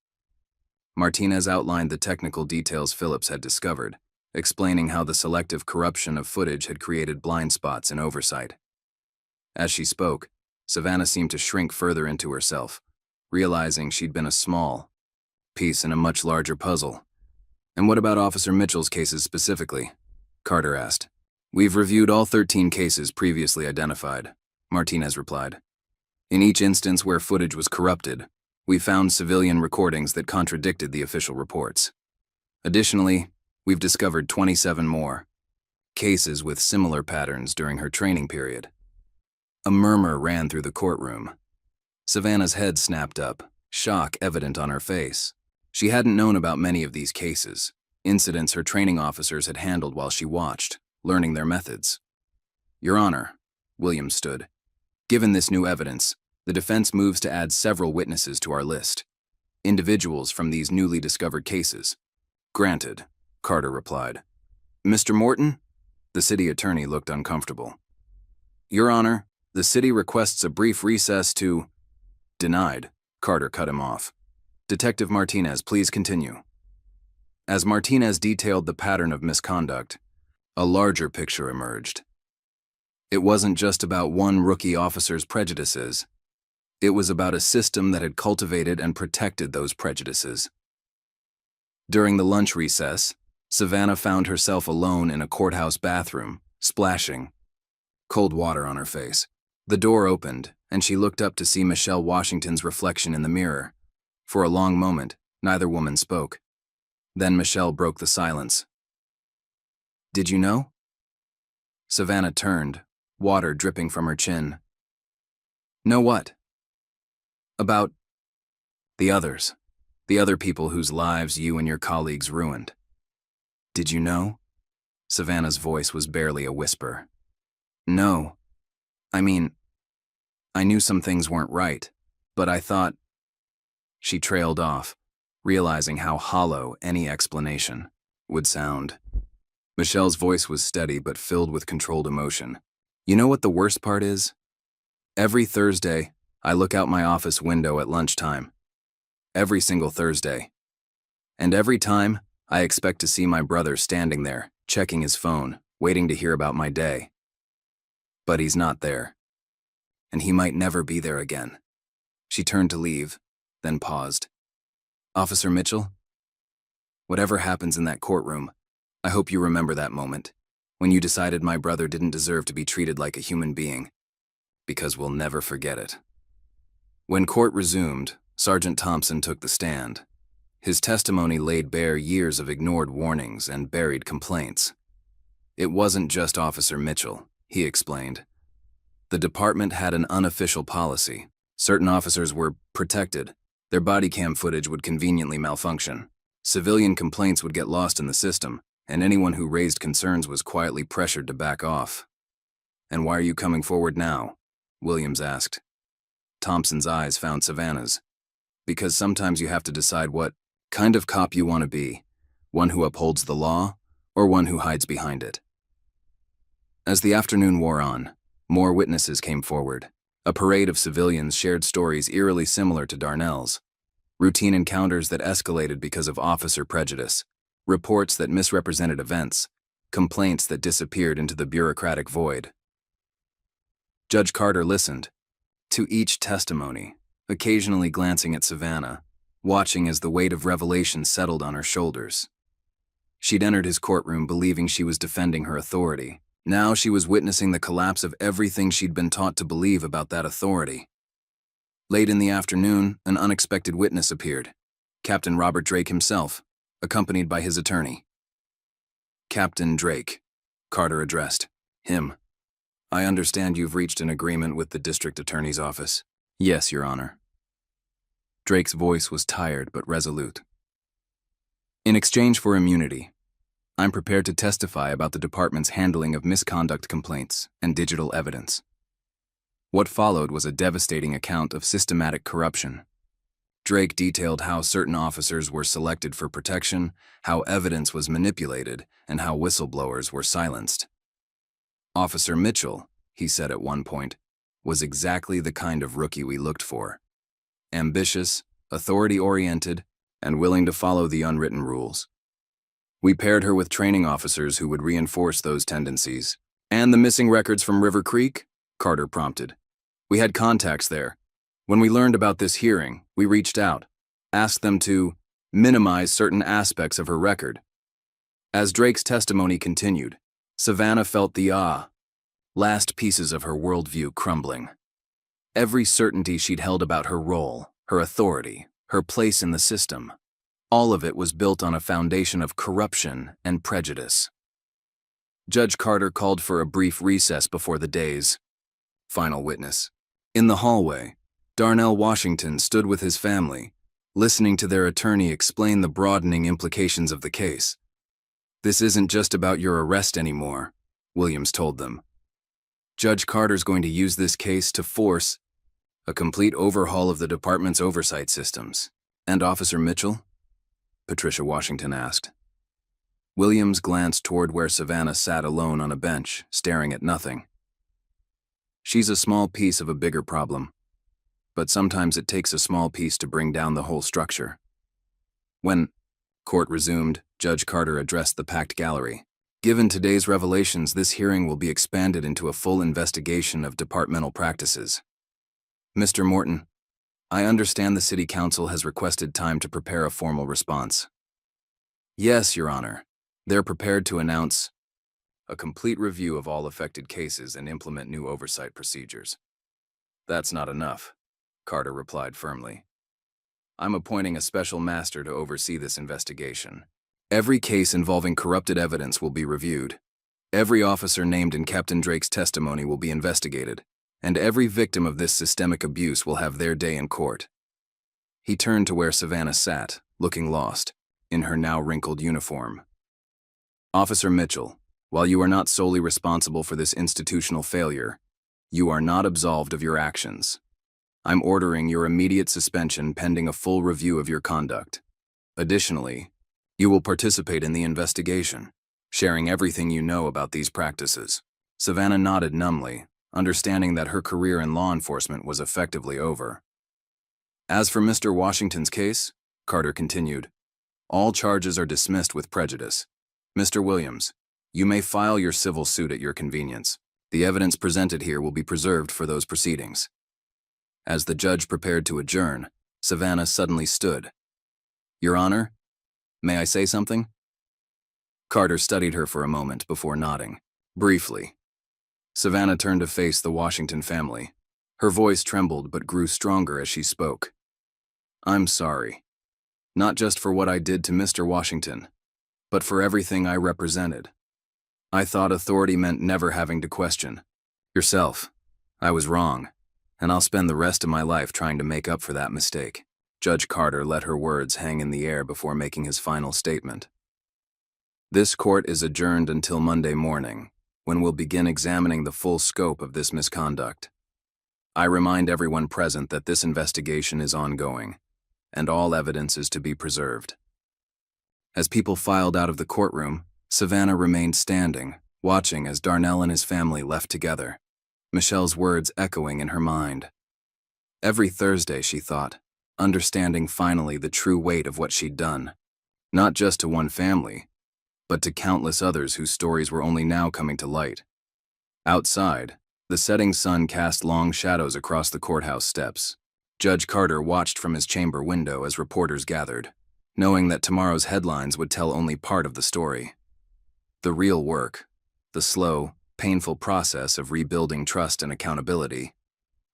Martinez outlined the technical details Phillips had discovered, explaining how the selective corruption of footage had created blind spots in oversight. As she spoke, Savannah seemed to shrink further into herself, realizing she'd been a small piece in a much larger puzzle. And what about Officer Mitchell's cases specifically? Carter asked. We've reviewed all 13 cases previously identified, Martinez replied. In each instance where footage was corrupted, we found civilian recordings that contradicted the official reports. Additionally, we've discovered 27 more cases with similar patterns during her training period. A murmur ran through the courtroom. Savannah's head snapped up, shock evident on her face. She hadn't known about many of these cases, incidents her training officers had handled while she watched, learning their methods. Your Honor, Williams stood. Given this new evidence, the defense moves to add several witnesses to our list. Individuals from these newly discovered cases. Granted, Carter replied. Mr. Morton? The city attorney looked uncomfortable. Your Honor, the city requests a brief recess to... Denied, Carter cut him off. Detective Martinez, please continue. As Martinez detailed the pattern of misconduct, a larger picture emerged. It wasn't just about one rookie officer's prejudices. It was about a system that had cultivated and protected those prejudices. During the lunch recess, Savannah found herself alone in a courthouse bathroom, splashing cold water on her face. The door opened, and she looked up to see Michelle Washington's reflection in the mirror. For a long moment, neither woman spoke. Then Michelle broke the silence. Did you know? Savannah turned, water dripping from her chin. Know what? About the others, the other people whose lives you and your colleagues ruined. Did you know? Savannah's voice was barely a whisper. No. I mean, I knew some things weren't right, but I thought... She trailed off, realizing how hollow any explanation would sound. Michelle's voice was steady but filled with controlled emotion. You know what the worst part is? Every Thursday, I look out my office window at lunchtime. Every single Thursday. And every time, I expect to see my brother standing there, checking his phone, waiting to hear about my day. But he's not there. And he might never be there again. She turned to leave, then paused. Officer Mitchell? Whatever happens in that courtroom, I hope you remember that moment, when you decided my brother didn't deserve to be treated like a human being, because we'll never forget it. When court resumed, Sergeant Thompson took the stand. His testimony laid bare years of ignored warnings and buried complaints. It wasn't just Officer Mitchell, he explained. The department had an unofficial policy. Certain officers were protected. Their body cam footage would conveniently malfunction. Civilian complaints would get lost in the system, and anyone who raised concerns was quietly pressured to back off. And why are you coming forward now? Williams asked. Thompson's eyes found Savannah's. Because sometimes you have to decide what kind of cop you want to be, one who upholds the law or one who hides behind it. As the afternoon wore on, more witnesses came forward. A parade of civilians shared stories eerily similar to Darnell's. Routine encounters that escalated because of officer prejudice, reports that misrepresented events, complaints that disappeared into the bureaucratic void. Judge Carter listened to each testimony, occasionally glancing at Savannah, watching as the weight of revelation settled on her shoulders. She'd entered his courtroom believing she was defending her authority. Now she was witnessing the collapse of everything she'd been taught to believe about that authority. Late in the afternoon, an unexpected witness appeared. Captain Robert Drake himself, accompanied by his attorney. Captain Drake, Carter addressed him. I understand you've reached an agreement with the district attorney's office. Yes, Your Honor. Drake's voice was tired but resolute. In exchange for immunity, I'm prepared to testify about the department's handling of misconduct complaints and digital evidence. What followed was a devastating account of systematic corruption. Drake detailed how certain officers were selected for protection, how evidence was manipulated, and how whistleblowers were silenced. Officer Mitchell, he said at one point, was exactly the kind of rookie we looked for. Ambitious, authority-oriented, and willing to follow the unwritten rules. We paired her with training officers who would reinforce those tendencies. And the missing records from River Creek? Carter prompted. We had contacts there. When we learned about this hearing, we reached out, asked them to minimize certain aspects of her record. As Drake's testimony continued, Savannah felt the last pieces of her worldview crumbling. Every certainty she'd held about her role, her authority, her place in the system, all of it was built on a foundation of corruption and prejudice. Judge Carter called for a brief recess before the day's final witness. In the hallway, Darnell Washington stood with his family, listening to their attorney explain the broadening implications of the case. This isn't just about your arrest anymore, Williams told them. Judge Carter's going to use this case to force a complete overhaul of the department's oversight systems. And Officer Mitchell? Patricia Washington asked. Williams glanced toward where Savannah sat alone on a bench, staring at nothing. She's a small piece of a bigger problem, but sometimes it takes a small piece to bring down the whole structure. When court resumed, Judge Carter addressed the packed gallery. Given today's revelations, this hearing will be expanded into a full investigation of departmental practices. Mr. Morton, I understand the City Council has requested time to prepare a formal response. Yes, Your Honor. They're prepared to announce a complete review of all affected cases and implement new oversight procedures. That's not enough, Carter replied firmly. I'm appointing a special master to oversee this investigation. Every case involving corrupted evidence will be reviewed. Every officer named in Captain Drake's testimony will be investigated, and every victim of this systemic abuse will have their day in court. He turned to where Savannah sat, looking lost, in her now wrinkled uniform. Officer Mitchell, while you are not solely responsible for this institutional failure, you are not absolved of your actions. I'm ordering your immediate suspension pending a full review of your conduct. Additionally, you will participate in the investigation, sharing everything you know about these practices. Savannah nodded numbly, understanding that her career in law enforcement was effectively over. As for Mr. Washington's case, Carter continued, all charges are dismissed with prejudice. Mr. Williams, you may file your civil suit at your convenience. The evidence presented here will be preserved for those proceedings. As the judge prepared to adjourn, Savannah suddenly stood. Your Honor, may I say something? Carter studied her for a moment before nodding, briefly. Savannah turned to face the Washington family. Her voice trembled but grew stronger as she spoke. I'm sorry. Not just for what I did to Mr. Washington, but for everything I represented. I thought authority meant never having to question. Yourself. I was wrong, and I'll spend the rest of my life trying to make up for that mistake. Judge Carter let her words hang in the air before making his final statement. This court is adjourned until Monday morning, when we'll begin examining the full scope of this misconduct. I remind everyone present that this investigation is ongoing, and all evidence is to be preserved. As people filed out of the courtroom, Savannah remained standing, watching as Darnell and his family left together, Michelle's words echoing in her mind. Every Thursday, she thought, understanding finally the true weight of what she'd done, not just to one family, but to countless others whose stories were only now coming to light. Outside, the setting sun cast long shadows across the courthouse steps. Judge Carter watched from his chamber window as reporters gathered, knowing that tomorrow's headlines would tell only part of the story. The real work, the slow, painful process of rebuilding trust and accountability,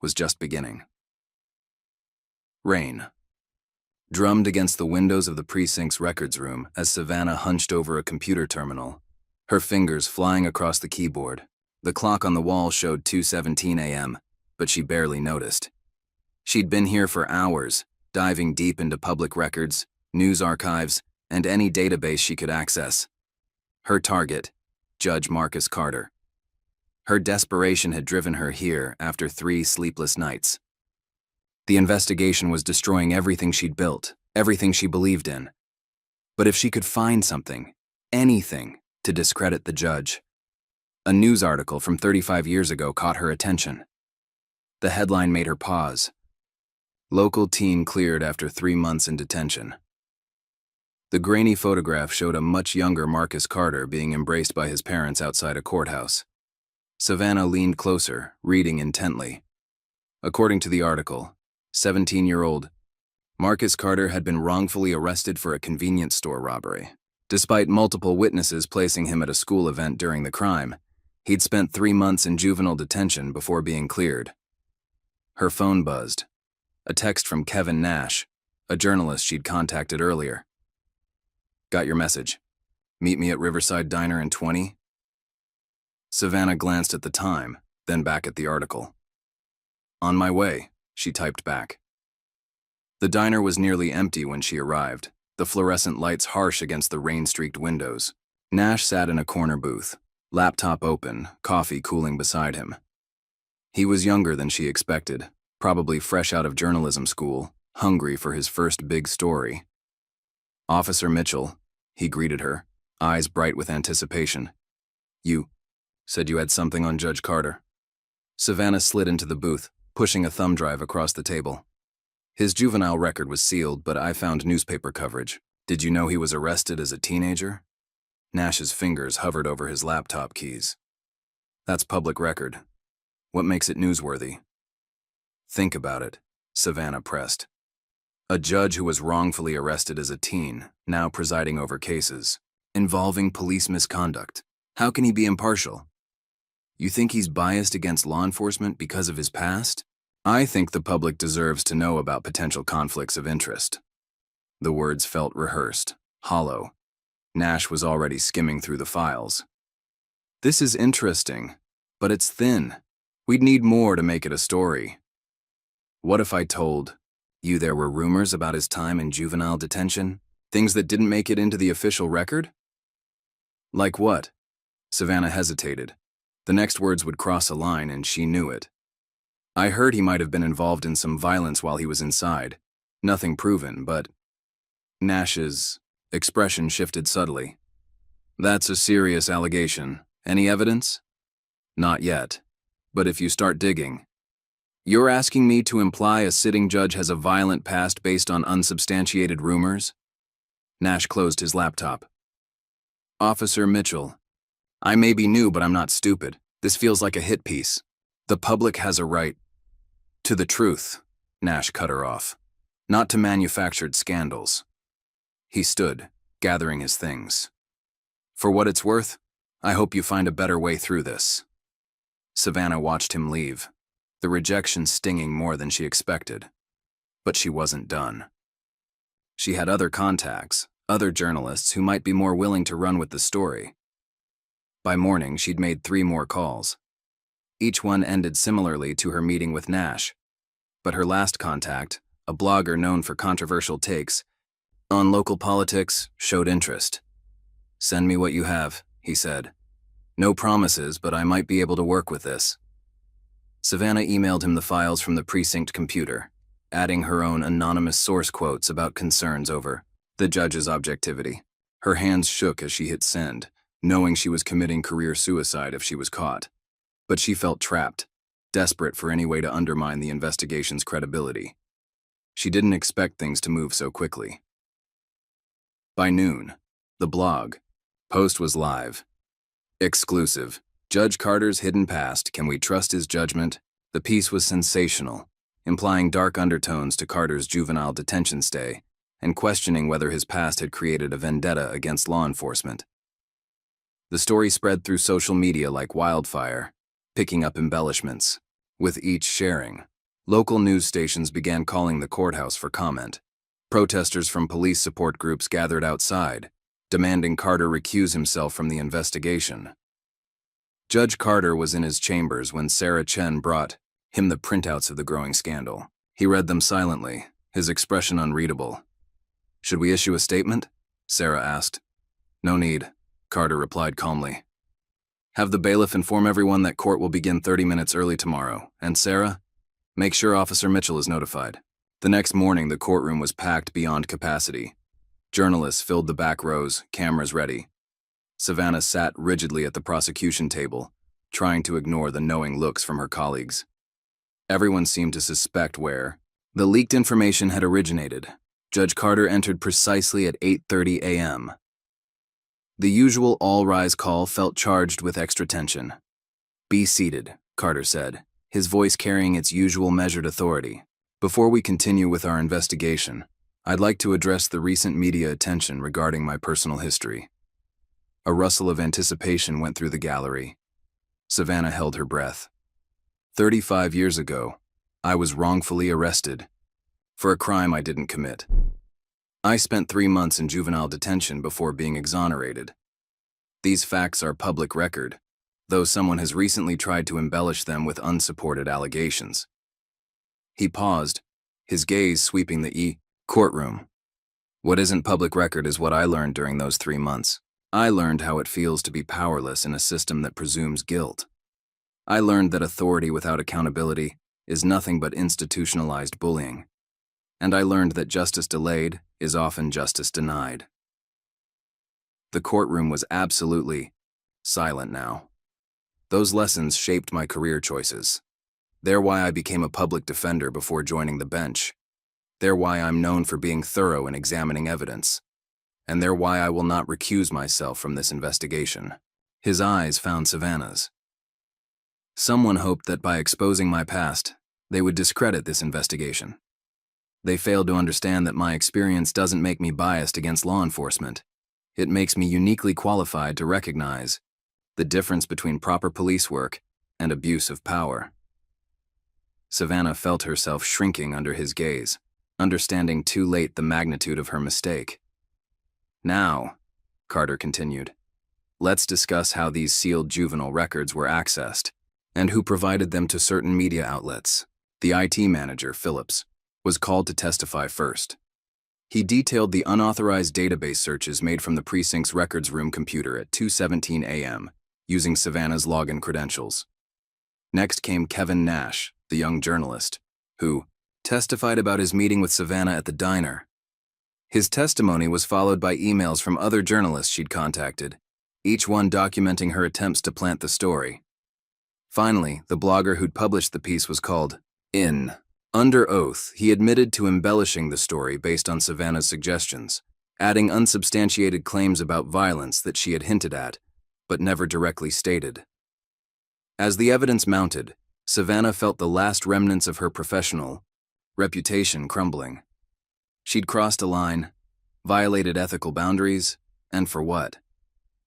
was just beginning. Rain drummed against the windows of the precinct's records room as Savannah hunched over a computer terminal, her fingers flying across the keyboard. The clock on the wall showed 2:17 a.m., but she barely noticed. She'd been here for hours, diving deep into public records, news archives, and any database she could access. Her target, Judge Marcus Carter. Her desperation had driven her here after 3 sleepless nights. The investigation was destroying everything she'd built, everything she believed in. But if she could find something, anything, to discredit the judge. A news article from 35 years ago caught her attention. The headline made her pause. Local teen cleared after 3 months in detention. The grainy photograph showed a much younger Marcus Carter being embraced by his parents outside a courthouse. Savannah leaned closer, reading intently. According to the article, 17-year-old Marcus Carter had been wrongfully arrested for a convenience store robbery. Despite multiple witnesses placing him at a school event during the crime, he'd spent 3 months in juvenile detention before being cleared. Her phone buzzed. A text from Kevin Nash, a journalist she'd contacted earlier. Got your message. Meet me at Riverside Diner in 20? Savannah glanced at the time, then back at the article. On my way, she typed back. The diner was nearly empty when she arrived, the fluorescent lights harsh against the rain-streaked windows. Nash sat in a corner booth, laptop open, coffee cooling beside him. He was younger than she expected, probably fresh out of journalism school, hungry for his first big story. Officer Mitchell, he greeted her, eyes bright with anticipation. You said you had something on Judge Carter. Savannah slid into the booth, pushing a thumb drive across the table. His juvenile record was sealed, but I found newspaper coverage. Did you know he was arrested as a teenager? Nash's fingers hovered over his laptop keys. That's public record. What makes it newsworthy? Think about it, Savannah pressed. A judge who was wrongfully arrested as a teen, now presiding over cases involving police misconduct. How can he be impartial? You think he's biased against law enforcement because of his past? I think the public deserves to know about potential conflicts of interest. The words felt rehearsed, hollow. Nash was already skimming through the files. This is interesting, but it's thin. We'd need more to make it a story. What if I told you there were rumors about his time in juvenile detention? Things that didn't make it into the official record? Like what? Savannah hesitated. The next words would cross a line, and she knew it. I heard he might have been involved in some violence while he was inside. Nothing proven, but... Nash's expression shifted subtly. That's a serious allegation. Any evidence? Not yet. But if you start digging... You're asking me to imply a sitting judge has a violent past based on unsubstantiated rumors? Nash closed his laptop. Officer Mitchell, I may be new, but I'm not stupid. This feels like a hit piece. The public has a right to the truth, Nash cut her off, not to manufactured scandals. He stood, gathering his things. For what it's worth, I hope you find a better way through this. Savannah watched him leave, the rejection stinging more than she expected. But she wasn't done. She had other contacts, other journalists who might be more willing to run with the story. By morning, she'd made 3 more calls. Each one ended similarly to her meeting with Nash. But her last contact, a blogger known for controversial takes on local politics, showed interest. Send me what you have, he said. No promises, but I might be able to work with this. Savannah emailed him the files from the precinct computer, adding her own anonymous source quotes about concerns over the judge's objectivity. Her hands shook as she hit send, knowing she was committing career suicide if she was caught. But she felt trapped, desperate for any way to undermine the investigation's credibility. She didn't expect things to move so quickly. By noon, the blog post was live. Exclusive. Judge Carter's hidden past, can we trust his judgment? The piece was sensational, implying dark undertones to Carter's juvenile detention stay and questioning whether his past had created a vendetta against law enforcement. The story spread through social media like wildfire, picking up embellishments. With each sharing, local news stations began calling the courthouse for comment. Protesters from police support groups gathered outside, demanding Carter recuse himself from the investigation. Judge Carter was in his chambers when Sarah Chen brought him the printouts of the growing scandal. He read them silently, his expression unreadable. Should we issue a statement? Sarah asked. No need, Carter replied calmly. Have the bailiff inform everyone that court will begin 30 minutes early tomorrow, and Sarah, make sure Officer Mitchell is notified. The next morning, the courtroom was packed beyond capacity. Journalists filled the back rows, cameras ready. Savannah sat rigidly at the prosecution table, trying to ignore the knowing looks from her colleagues. Everyone seemed to suspect where the leaked information had originated. Judge Carter entered precisely at 8:30 a.m. The usual all-rise call felt charged with extra tension. Be seated, Carter said, his voice carrying its usual measured authority. Before we continue with our investigation, I'd like to address the recent media attention regarding my personal history. A rustle of anticipation went through the gallery. Savannah held her breath. 35 years ago, I was wrongfully arrested for a crime I didn't commit. I spent 3 months in juvenile detention before being exonerated. These facts are public record, though someone has recently tried to embellish them with unsupported allegations. He paused, his gaze sweeping the courtroom. What isn't public record is what I learned during those 3 months. I learned how it feels to be powerless in a system that presumes guilt. I learned that authority without accountability is nothing but institutionalized bullying. And I learned that justice delayed is often justice denied. The courtroom was absolutely silent now. Those lessons shaped my career choices. They're why I became a public defender before joining the bench. They're why I'm known for being thorough in examining evidence. And they're why I will not recuse myself from this investigation. His eyes found Savannah's. Someone hoped that by exposing my past, they would discredit this investigation. They failed to understand that my experience doesn't make me biased against law enforcement. It makes me uniquely qualified to recognize the difference between proper police work and abuse of power. Savannah felt herself shrinking under his gaze, understanding too late the magnitude of her mistake. Now, Carter continued, let's discuss how these sealed juvenile records were accessed and who provided them to certain media outlets. The IT manager, Phillips, was called to testify first. He detailed the unauthorized database searches made from the precinct's records room computer at 2:17 a.m. using Savannah's login credentials. Next came Kevin Nash, the young journalist, who testified about his meeting with Savannah at the diner. His testimony was followed by emails from other journalists she'd contacted, each one documenting her attempts to plant the story. Finally, the blogger who'd published the piece was called in. Under oath, he admitted to embellishing the story based on Savannah's suggestions, adding unsubstantiated claims about violence that she had hinted at, but never directly stated. As the evidence mounted, Savannah felt the last remnants of her professional reputation crumbling. She'd crossed a line, violated ethical boundaries, and for what?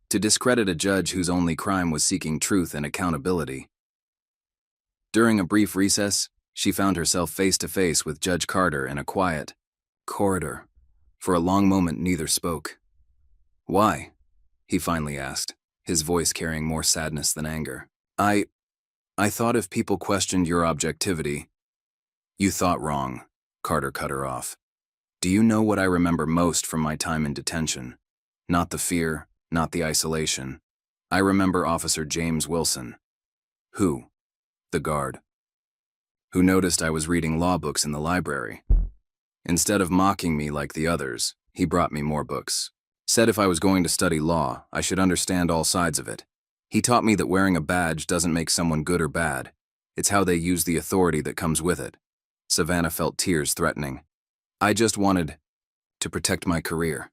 To discredit a judge whose only crime was seeking truth and accountability. During a brief recess, she found herself face-to-face with Judge Carter in a quiet corridor. For a long moment, neither spoke. Why? He finally asked, his voice carrying more sadness than anger. I thought if people questioned your objectivity. You thought wrong, Carter cut her off. Do you know what I remember most from my time in detention? Not the fear, not the isolation. I remember Officer James Wilson. Who? The guard. Who noticed I was reading law books in the library. Instead of mocking me like the others, he brought me more books. Said if I was going to study law, I should understand all sides of it. He taught me that wearing a badge doesn't make someone good or bad. It's how they use the authority that comes with it. Savannah felt tears threatening. I just wanted to protect my career.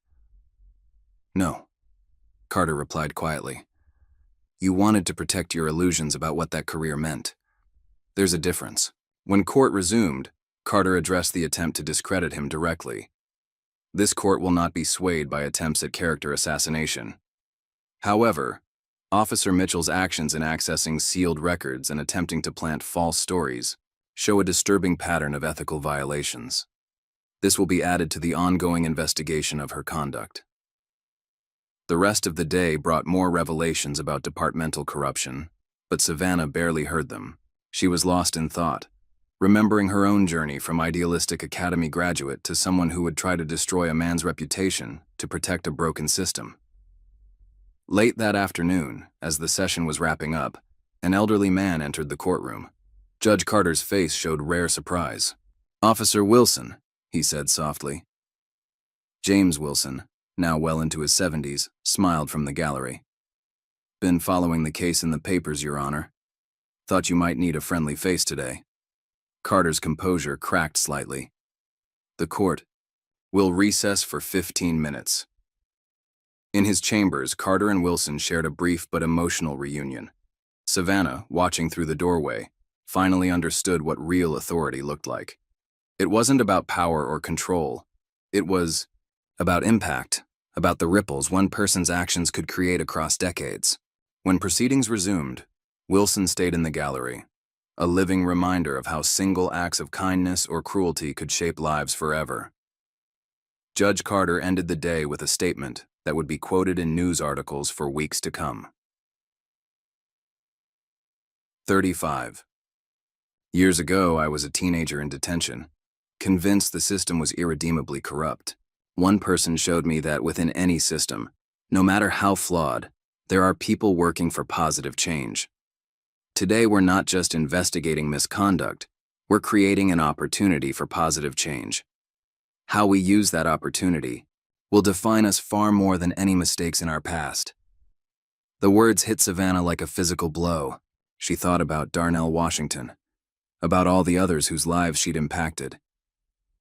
No, Carter replied quietly. You wanted to protect your illusions about what that career meant. There's a difference. When court resumed, Carter addressed the attempt to discredit him directly. This court will not be swayed by attempts at character assassination. However, Officer Mitchell's actions in accessing sealed records and attempting to plant false stories show a disturbing pattern of ethical violations. This will be added to the ongoing investigation of her conduct. The rest of the day brought more revelations about departmental corruption, but Savannah barely heard them. She was lost in thought, remembering her own journey from idealistic academy graduate to someone who would try to destroy a man's reputation to to protect a broken system. Late that afternoon, as the session was wrapping up, an elderly man entered the courtroom. Judge Carter's face showed rare surprise. "Officer Wilson," he said softly. James Wilson, now well into his 70s, smiled from the gallery. "Been following the case in the papers, Your Honor. Thought you might need a friendly face today." Carter's composure cracked slightly. "The court will recess for 15 minutes. In his chambers, Carter and Wilson shared a brief but emotional reunion. Savannah, watching through the doorway, finally understood what real authority looked like. It wasn't about power or control. It was about impact, about the ripples one person's actions could create across decades. When proceedings resumed, Wilson stayed in the gallery, a living reminder of how single acts of kindness or cruelty could shape lives forever. Judge Carter ended the day with a statement that would be quoted in news articles for weeks to come. 35. Years ago, I was a teenager in detention, convinced the system was irredeemably corrupt. One person showed me that within any system, no matter how flawed, there are people working for positive change. Today, we're not just investigating misconduct, we're creating an opportunity for positive change. How we use that opportunity will define us far more than any mistakes in our past. The words hit Savannah like a physical blow. She thought about Darnell Washington, about all the others whose lives she'd impacted.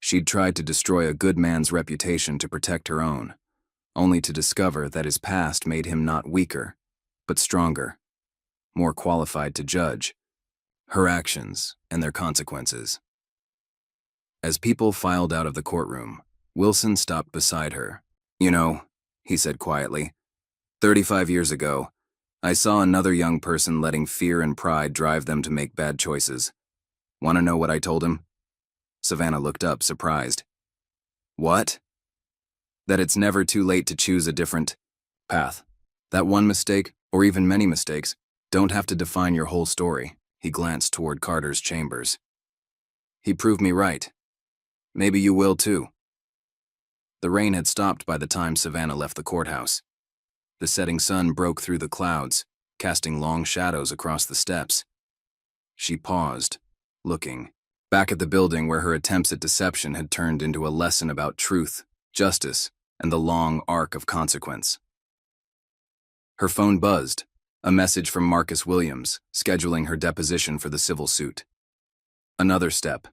She'd tried to destroy a good man's reputation to protect her own, only to discover that his past made him not weaker, but stronger, more qualified to judge her actions and their consequences. As people filed out of the courtroom, Wilson stopped beside her. "You know," he said quietly, 35 years ago, I saw another young person letting fear and pride drive them to make bad choices. Want to know what I told him?" Savannah looked up, surprised. "What?" "That it's never too late to choose a different path. That one mistake, or even many mistakes, don't have to define your whole story." He glanced toward Carter's chambers. "He proved me right. Maybe you will too." The rain had stopped by the time Savannah left the courthouse. The setting sun broke through the clouds, casting long shadows across the steps. She paused, looking back at the building where her attempts at deception had turned into a lesson about truth, justice, and the long arc of consequence. Her phone buzzed, a message from Marcus Williams, scheduling her deposition for the civil suit. Another step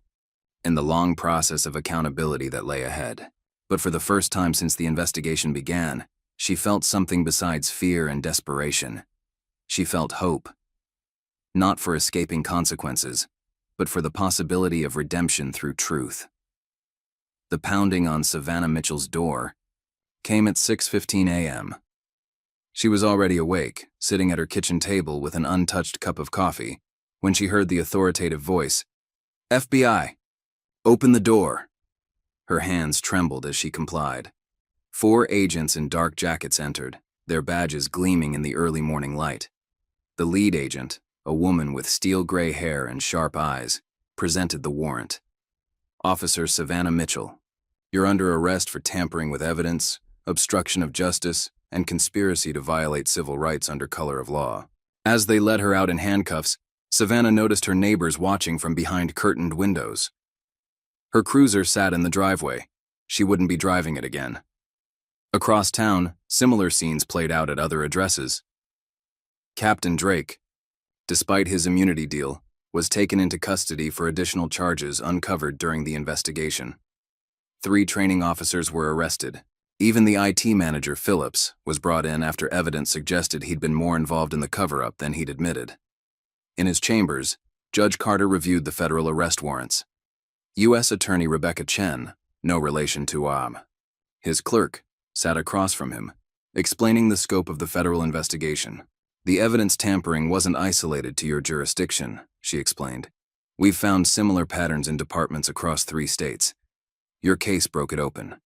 in the long process of accountability that lay ahead. But for the first time since the investigation began, she felt something besides fear and desperation. She felt hope. Not for escaping consequences, but for the possibility of redemption through truth. The pounding on Savannah Mitchell's door came at 6:15 a.m. She was already awake, sitting at her kitchen table with an untouched cup of coffee, when she heard the authoritative voice, "FBI, open the door." Her hands trembled as she complied. 4 agents in dark jackets entered, their badges gleaming in the early morning light. The lead agent, a woman with steel gray hair and sharp eyes, presented the warrant. "Officer Savannah Mitchell, you're under arrest for tampering with evidence, obstruction of justice, and conspiracy to violate civil rights under color of law." As they led her out in handcuffs, Savannah noticed her neighbors watching from behind curtained windows. Her cruiser sat in the driveway. She wouldn't be driving it again. Across town, similar scenes played out at other addresses. Captain Drake, despite his immunity deal, was taken into custody for additional charges uncovered during the investigation. 3 training officers were arrested. Even the IT manager, Phillips, was brought in after evidence suggested he'd been more involved in the cover-up than he'd admitted. In his chambers, Judge Carter reviewed the federal arrest warrants. U.S. Attorney Rebecca Chen, no relation to his clerk, sat across from him, explaining the scope of the federal investigation. "The evidence tampering wasn't isolated to your jurisdiction," she explained. "We've found similar patterns in departments across 3 states. Your case broke it open."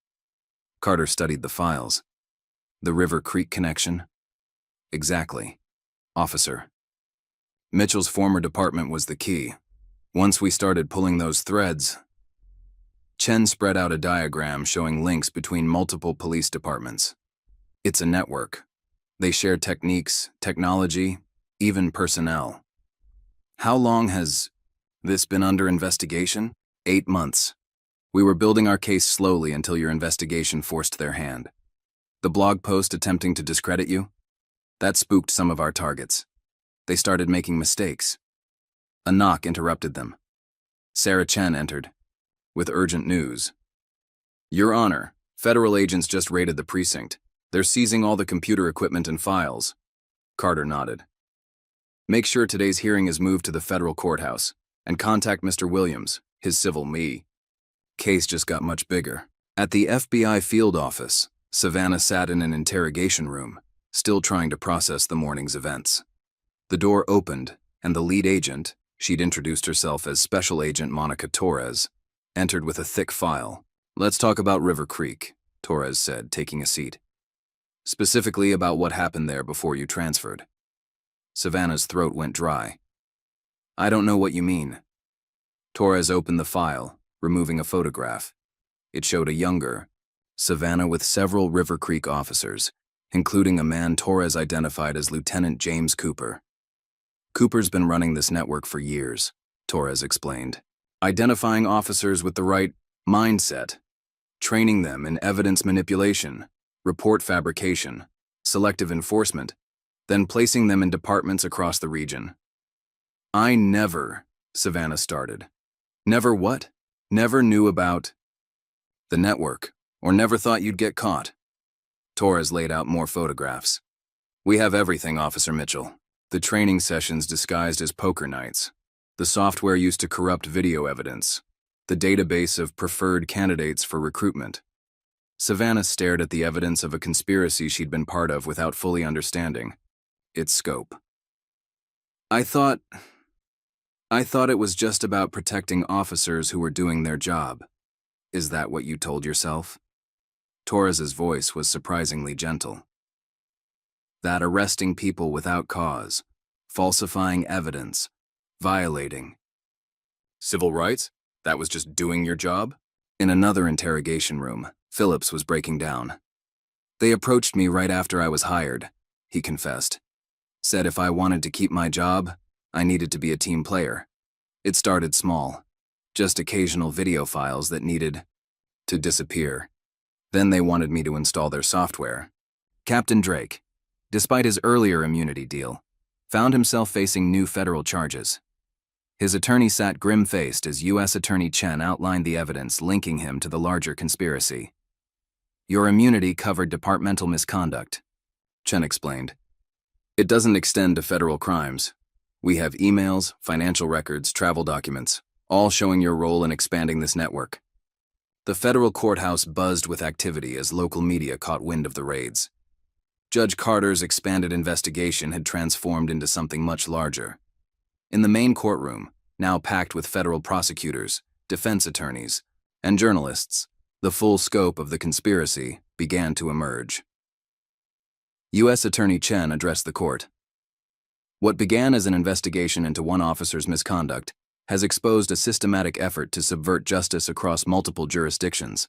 Carter studied the files. "The River Creek connection?" "Exactly, officer. Mitchell's former department was the key. Once we started pulling those threads..." Chen spread out a diagram showing links between multiple police departments. It's a network. They share techniques, technology, even personnel. How long has this been under investigation? 8 months. We were building our case slowly until your investigation forced their hand. The blog post attempting to discredit you? That spooked some of our targets. They started making mistakes. A knock interrupted them. Sarah Chen entered, with urgent news. Your Honor, federal agents just raided the precinct. They're seizing all the computer equipment and files. Carter nodded. Make sure today's hearing is moved to the federal courthouse, and contact Mr. Williams, his civil me. Case just got much bigger. At the FBI field office, Savannah sat in an interrogation room, still trying to process the morning's events. The door opened, and the lead agent, she'd introduced herself as Special Agent Monica Torres, entered with a thick file. Let's talk about River Creek, Torres said, taking a seat. Specifically about what happened there before you transferred. Savannah's throat went dry. I don't know what you mean. Torres opened the file, removing a photograph. It showed a younger Savannah with several River Creek officers, including a man Torres identified as Lieutenant James Cooper. Cooper's been running this network for years, Torres explained, identifying officers with the right mindset, training them in evidence manipulation, report fabrication, selective enforcement, then placing them in departments across the region. I never, Savannah started. Never what? Never knew about the network, or never thought you'd get caught. Torres laid out more photographs. We have everything, Officer Mitchell. The training sessions disguised as poker nights, the software used to corrupt video evidence, the database of preferred candidates for recruitment. Savannah stared at the evidence of a conspiracy she'd been part of without fully understanding its scope. I thought it was just about protecting officers who were doing their job. Is that what you told yourself? Torres's voice was surprisingly gentle. That arresting people without cause, falsifying evidence, violating civil rights? That was just doing your job? In another interrogation room, Phillips was breaking down. They approached me right after I was hired, he confessed. Said if I wanted to keep my job, I needed to be a team player. It started small, just occasional video files that needed to disappear. Then they wanted me to install their software. Captain Drake, despite his earlier immunity deal, found himself facing new federal charges. His attorney sat grim-faced as U.S. Attorney Chen outlined the evidence linking him to the larger conspiracy. Your immunity covered departmental misconduct, Chen explained. It doesn't extend to federal crimes. We have emails, financial records, travel documents, all showing your role in expanding this network. The federal courthouse buzzed with activity as local media caught wind of the raids. Judge Carter's expanded investigation had transformed into something much larger. In the main courtroom, now packed with federal prosecutors, defense attorneys, and journalists, the full scope of the conspiracy began to emerge. U.S. Attorney Chen addressed the court. What began as an investigation into one officer's misconduct has exposed a systematic effort to subvert justice across multiple jurisdictions.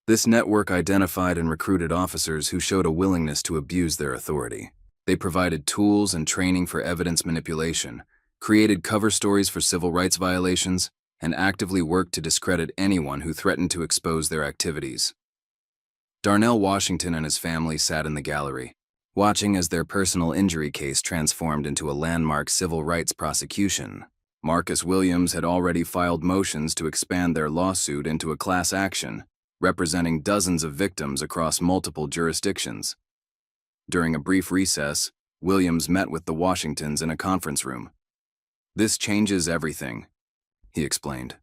This network identified and recruited officers who showed a willingness to abuse their authority. They provided tools and training for evidence manipulation, created cover stories for civil rights violations, and actively worked to discredit anyone who threatened to expose their activities. Darnell Washington and his family sat in the gallery, watching as their personal injury case transformed into a landmark civil rights prosecution. Marcus Williams had already filed motions to expand their lawsuit into a class action, representing dozens of victims across multiple jurisdictions. During a brief recess, Williams met with the Washingtons in a conference room. This changes everything, he explained.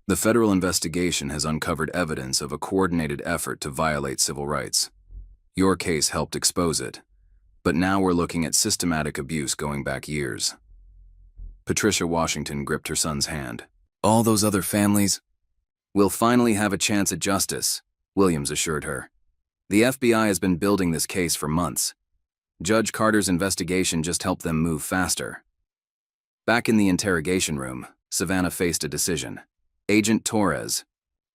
The federal investigation has uncovered evidence of a coordinated effort to violate civil rights. Your case helped expose it, but now we're looking at systematic abuse going back years. Patricia Washington gripped her son's hand. All those other families will finally have a chance at justice, Williams assured her. The FBI has been building this case for months. Judge Carter's investigation just helped them move faster. Back in the interrogation room, Savannah faced a decision. Agent Torres,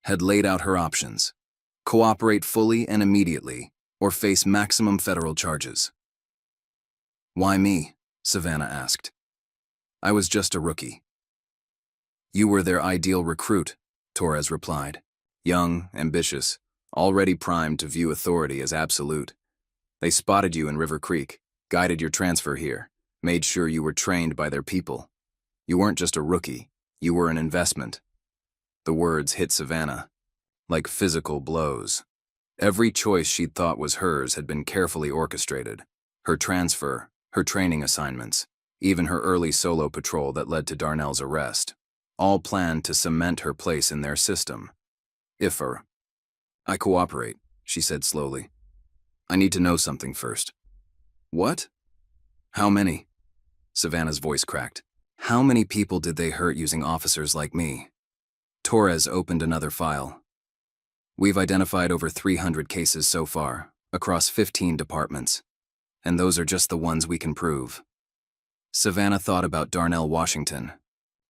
had laid out her options: cooperate fully and immediately, or face maximum federal charges. "Why me?" Savannah asked. "I was just a rookie." "You were their ideal recruit," Torres replied. "Young, ambitious, already primed to view authority as absolute. They spotted you in River Creek, guided your transfer here, made sure you were trained by their people. You weren't just a rookie, you were an investment." The words hit Savannah like physical blows. Every choice she'd thought was hers had been carefully orchestrated. Her transfer, her training assignments, even her early solo patrol that led to Darnell's arrest, all planned to cement her place in their system. "I cooperate," she said slowly. "I need to know something first." "What?" "How many?" Savannah's voice cracked. "How many people did they hurt using officers like me?" Torres opened another file. "We've identified over 300 cases so far, across 15 departments. And those are just the ones we can prove." Savannah thought about Darnell Washington,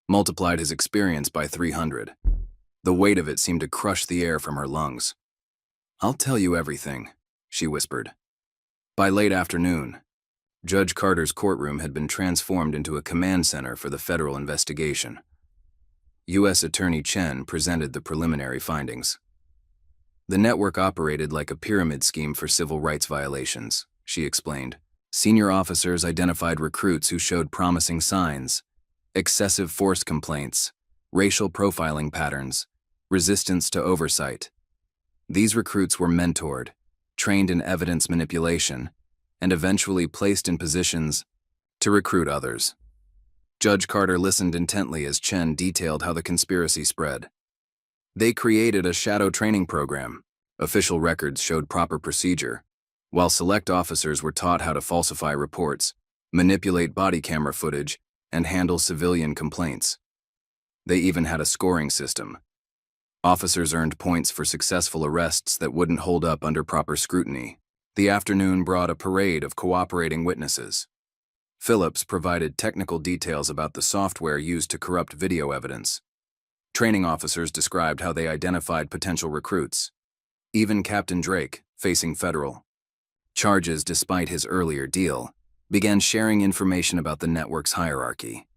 multiplied his experience by 300. The weight of it seemed to crush the air from her lungs. "I'll tell you everything," she whispered. By late afternoon, Judge Carter's courtroom had been transformed into a command center for the federal investigation. U.S. Attorney Chen presented the preliminary findings. "The network operated like a pyramid scheme for civil rights violations," she explained. "Senior officers identified recruits who showed promising signs: excessive force complaints, racial profiling patterns, resistance to oversight. These recruits were mentored, trained in evidence manipulation, and eventually placed in positions to recruit others." Judge Carter listened intently as Chen detailed how the conspiracy spread. "They created a shadow training program. Official records showed proper procedure, while select officers were taught how to falsify reports, manipulate body camera footage, and handle civilian complaints. They even had a scoring system. Officers earned points for successful arrests that wouldn't hold up under proper scrutiny." The afternoon brought a parade of cooperating witnesses. Phillips provided technical details about the software used to corrupt video evidence. Training officers described how they identified potential recruits. Even Captain Drake, facing federal charges despite his earlier deal, began sharing information about the network's hierarchy.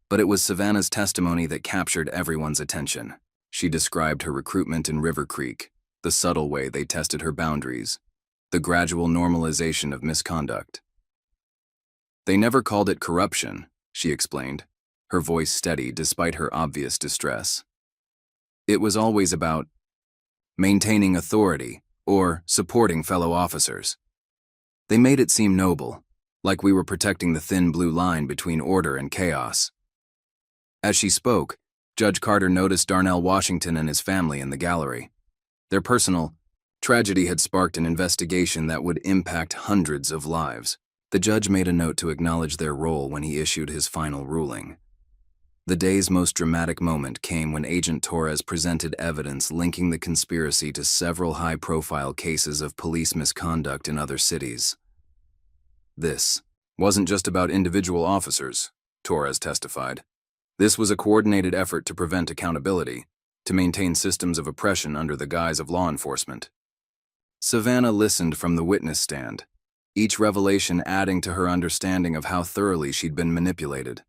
But it was Savannah's testimony that captured everyone's attention. She described her recruitment in River Creek, the subtle way they tested her boundaries, the gradual normalization of misconduct. "They never called it corruption," she explained, her voice steady despite her obvious distress. "It was always about maintaining authority or supporting fellow officers. They made it seem noble, like we were protecting the thin blue line between order and chaos." As she spoke, Judge Carter noticed Darnell Washington and his family in the gallery. Their personal tragedy had sparked an investigation that would impact hundreds of lives. The judge made a note to acknowledge their role when he issued his final ruling. The day's most dramatic moment came when Agent Torres presented evidence linking the conspiracy to several high-profile cases of police misconduct in other cities. "This wasn't just about individual officers," Torres testified. "This was a coordinated effort to prevent accountability, to maintain systems of oppression under the guise of law enforcement." Savannah listened from the witness stand, each revelation adding to her understanding of how thoroughly she'd been manipulated.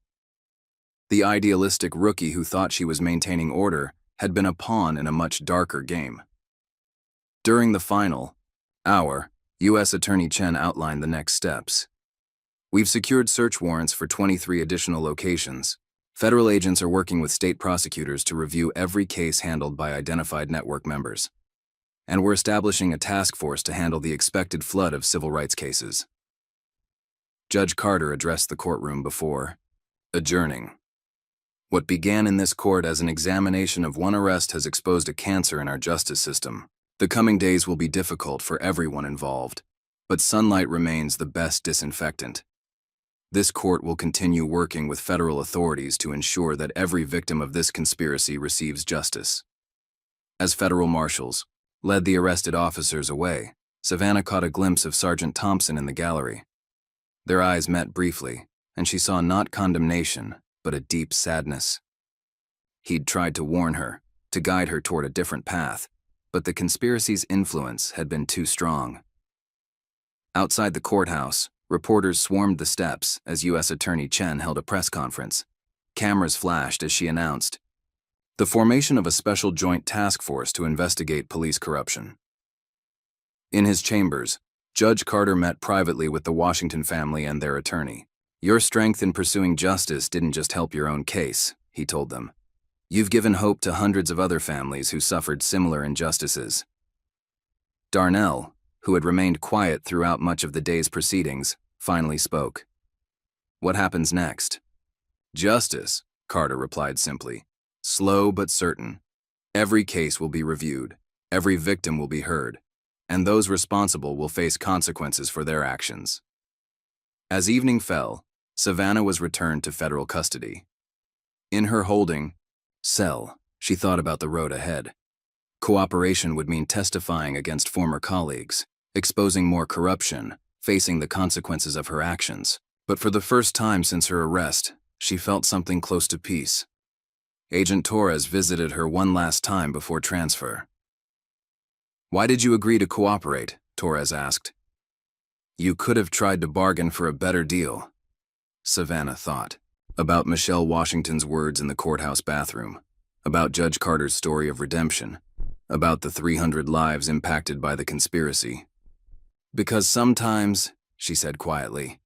The idealistic rookie who thought she was maintaining order had been a pawn in a much darker game. During the final hour, U.S. Attorney Chen outlined the next steps. "We've secured search warrants for 23 additional locations. Federal agents are working with state prosecutors to review every case handled by identified network members. And we're establishing a task force to handle the expected flood of civil rights cases." Judge Carter addressed the courtroom before adjourning. "What began in this court as an examination of one arrest has exposed a cancer in our justice system. The coming days will be difficult for everyone involved, but sunlight remains the best disinfectant. This court will continue working with federal authorities to ensure that every victim of this conspiracy receives justice." As federal marshals led the arrested officers away, Savannah caught a glimpse of Sergeant Thompson in the gallery. Their eyes met briefly, and she saw not condemnation, but a deep sadness. He'd tried to warn her, to guide her toward a different path, but the conspiracy's influence had been too strong. Outside the courthouse, reporters swarmed the steps as U.S. Attorney Chen held a press conference. Cameras flashed as she announced the formation of a special joint task force to investigate police corruption. In his chambers, Judge Carter met privately with the Washington family and their attorney. "Your strength in pursuing justice didn't just help your own case," he told them. "You've given hope to hundreds of other families who suffered similar injustices." Darnell, who had remained quiet throughout much of the day's proceedings, finally spoke. "What happens next?" "Justice," Carter replied simply. "Slow but certain. Every case will be reviewed, every victim will be heard, and those responsible will face consequences for their actions." As evening fell, Savannah was returned to federal custody. In her holding cell, she thought about the road ahead. Cooperation would mean testifying against former colleagues, exposing more corruption, facing the consequences of her actions. But for the first time since her arrest, she felt something close to peace. Agent Torres visited her one last time before transfer. "Why did you agree to cooperate?" Torres asked. "You could have tried to bargain for a better deal," Savannah thought, about Michelle Washington's words in the courthouse bathroom, about Judge Carter's story of redemption, about the 300 lives impacted by the conspiracy. "Because sometimes," she said quietly,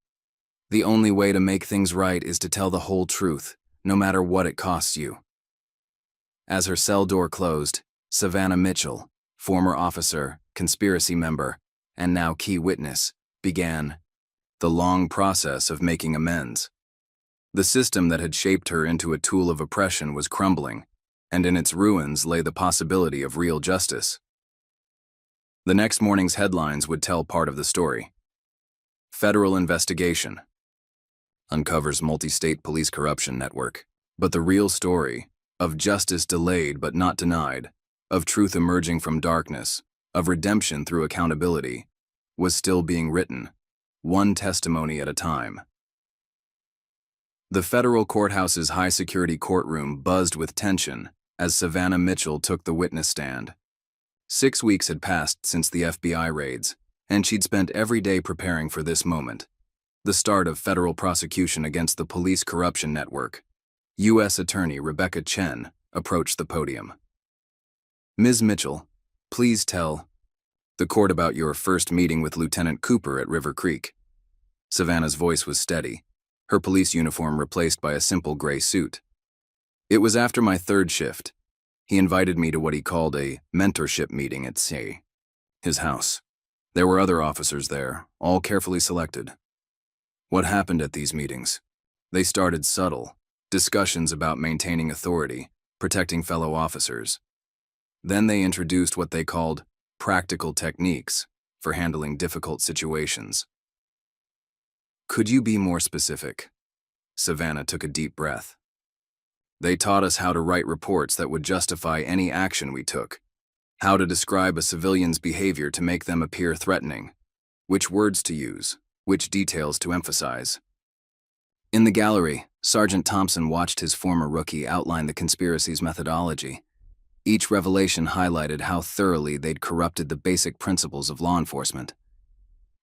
"the only way to make things right is to tell the whole truth, no matter what it costs you." As her cell door closed, Savannah Mitchell, former officer, conspiracy member, and now key witness, began the long process of making amends. The system that had shaped her into a tool of oppression was crumbling, and in its ruins lay the possibility of real justice. The next morning's headlines would tell part of the story. Federal investigation uncovers multi-state police corruption network. But the real story, of justice delayed but not denied, of truth emerging from darkness, of redemption through accountability, was still being written, one testimony at a time. The federal courthouse's high-security courtroom buzzed with tension as Savannah Mitchell took the witness stand. 6 weeks had passed since the FBI raids, and she'd spent every day preparing for this moment, the start of federal prosecution against the police corruption network. U.S. Attorney Rebecca Chen approached the podium. "Ms. Mitchell, please tell the court about your first meeting with Lieutenant Cooper at River Creek." Savannah's voice was steady, her police uniform replaced by a simple gray suit. "It was after my third shift. He invited me to what he called a mentorship meeting at his house. There were other officers there, all carefully selected. What happened at these meetings? They started subtle, discussions about maintaining authority, protecting fellow officers. Then they introduced what they called practical techniques for handling difficult situations." "Could you be more specific?" Savannah took a deep breath. "They taught us how to write reports that would justify any action we took, how to describe a civilian's behavior to make them appear threatening, which words to use, which details to emphasize." In the gallery, Sergeant Thompson watched his former rookie outline the conspiracy's methodology. Each revelation highlighted how thoroughly they'd corrupted the basic principles of law enforcement.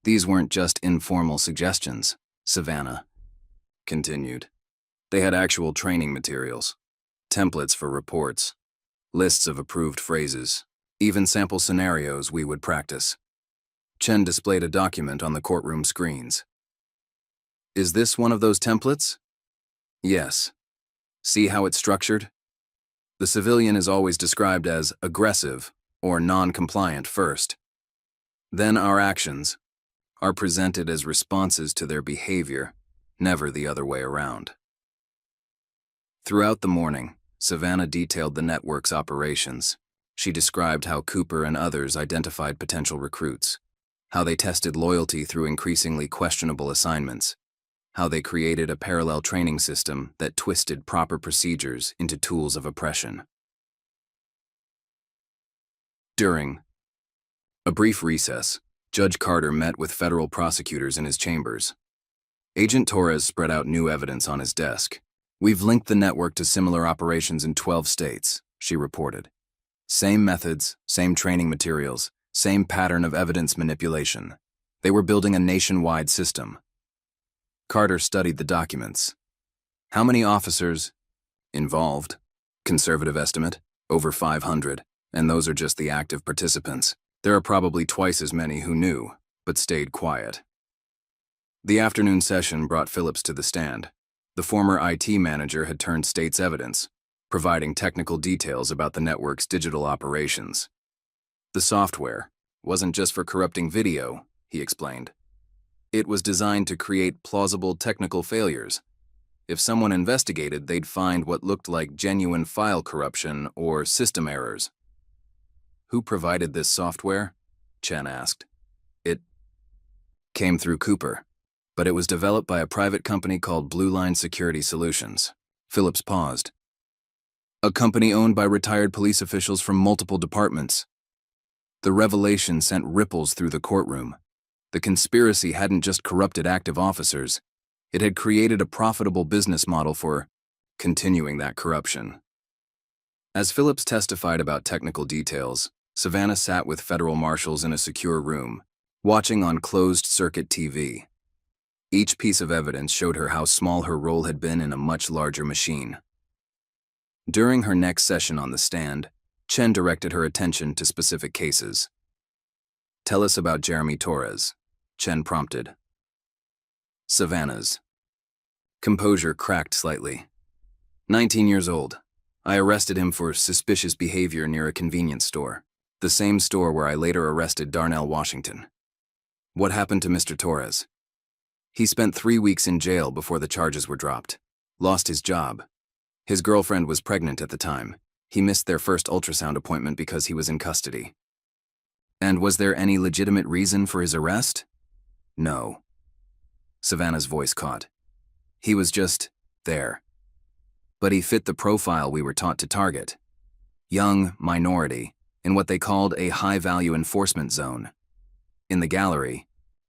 "These weren't just informal suggestions," Savannah continued. "They had actual training materials, templates for reports, lists of approved phrases, even sample scenarios we would practice." Chen displayed a document on the courtroom screens. "Is this one of those templates?" "Yes. See how it's structured? The civilian is always described as aggressive or non-compliant first. Then our actions are presented as responses to their behavior, never the other way around." Throughout the morning, Savannah detailed the network's operations. She described how Cooper and others identified potential recruits, how they tested loyalty through increasingly questionable assignments, how they created a parallel training system that twisted proper procedures into tools of oppression. During a brief recess, Judge Carter met with federal prosecutors in his chambers. Agent Torres spread out new evidence on his desk. "We've linked the network to similar operations in 12 states. she reported. Same methods, same training materials, same pattern of evidence manipulation. They were building a nationwide system. Carter studied the documents. How many officers involved? Conservative estimate, over 500, and those are just the active participants. There are probably twice as many who knew, but stayed quiet. The afternoon session brought Phillips to the stand. The former IT manager had turned state's evidence, providing technical details about the network's digital operations. The software wasn't just for corrupting video, he explained. It was designed to create plausible technical failures. If someone investigated, they'd find what looked like genuine file corruption or system errors. Who provided this software? Chen asked. It came through Cooper, but it was developed by a private company called Blue Line Security Solutions. Phillips paused. A company owned by retired police officials from multiple departments. The revelation sent ripples through the courtroom. The conspiracy hadn't just corrupted active officers, it had created a profitable business model for continuing that corruption. As Phillips testified about technical details, Savannah sat with federal marshals in a secure room, watching on closed-circuit TV. Each piece of evidence showed her how small her role had been in a much larger machine. During her next session on the stand, Chen directed her attention to specific cases. Tell us about Jeremy Torres, Chen prompted. Savannah's composure cracked slightly. 19 years old. I arrested him for suspicious behavior near a convenience store, the same store where I later arrested Darnell Washington. What happened to Mr. Torres? He spent 3 weeks in jail before the charges were dropped. Lost his job. His girlfriend was pregnant at the time. He missed their first ultrasound appointment because he was in custody. And was there any legitimate reason for his arrest? No. Savannah's voice caught. He was just there. But he fit the profile we were taught to target. Young, minority, in what they called a high-value enforcement zone. In the gallery,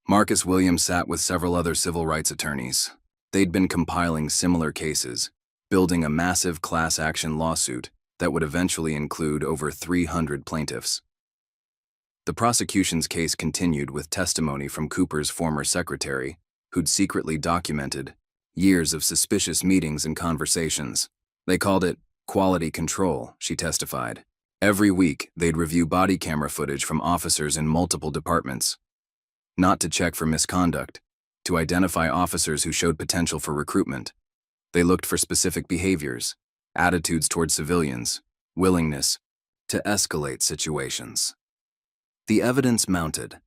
Marcus Williams sat with several other civil rights attorneys. They'd been compiling similar cases, building a massive class action lawsuit that would eventually include over 300 plaintiffs. The prosecution's case continued with testimony from Cooper's former secretary, who'd secretly documented years of suspicious meetings and conversations. They called it quality control, she testified. Every week, they'd review body camera footage from officers in multiple departments. Not to check for misconduct, to identify officers who showed potential for recruitment. They looked for specific behaviors, attitudes toward civilians, willingness to escalate situations. The evidence mounted.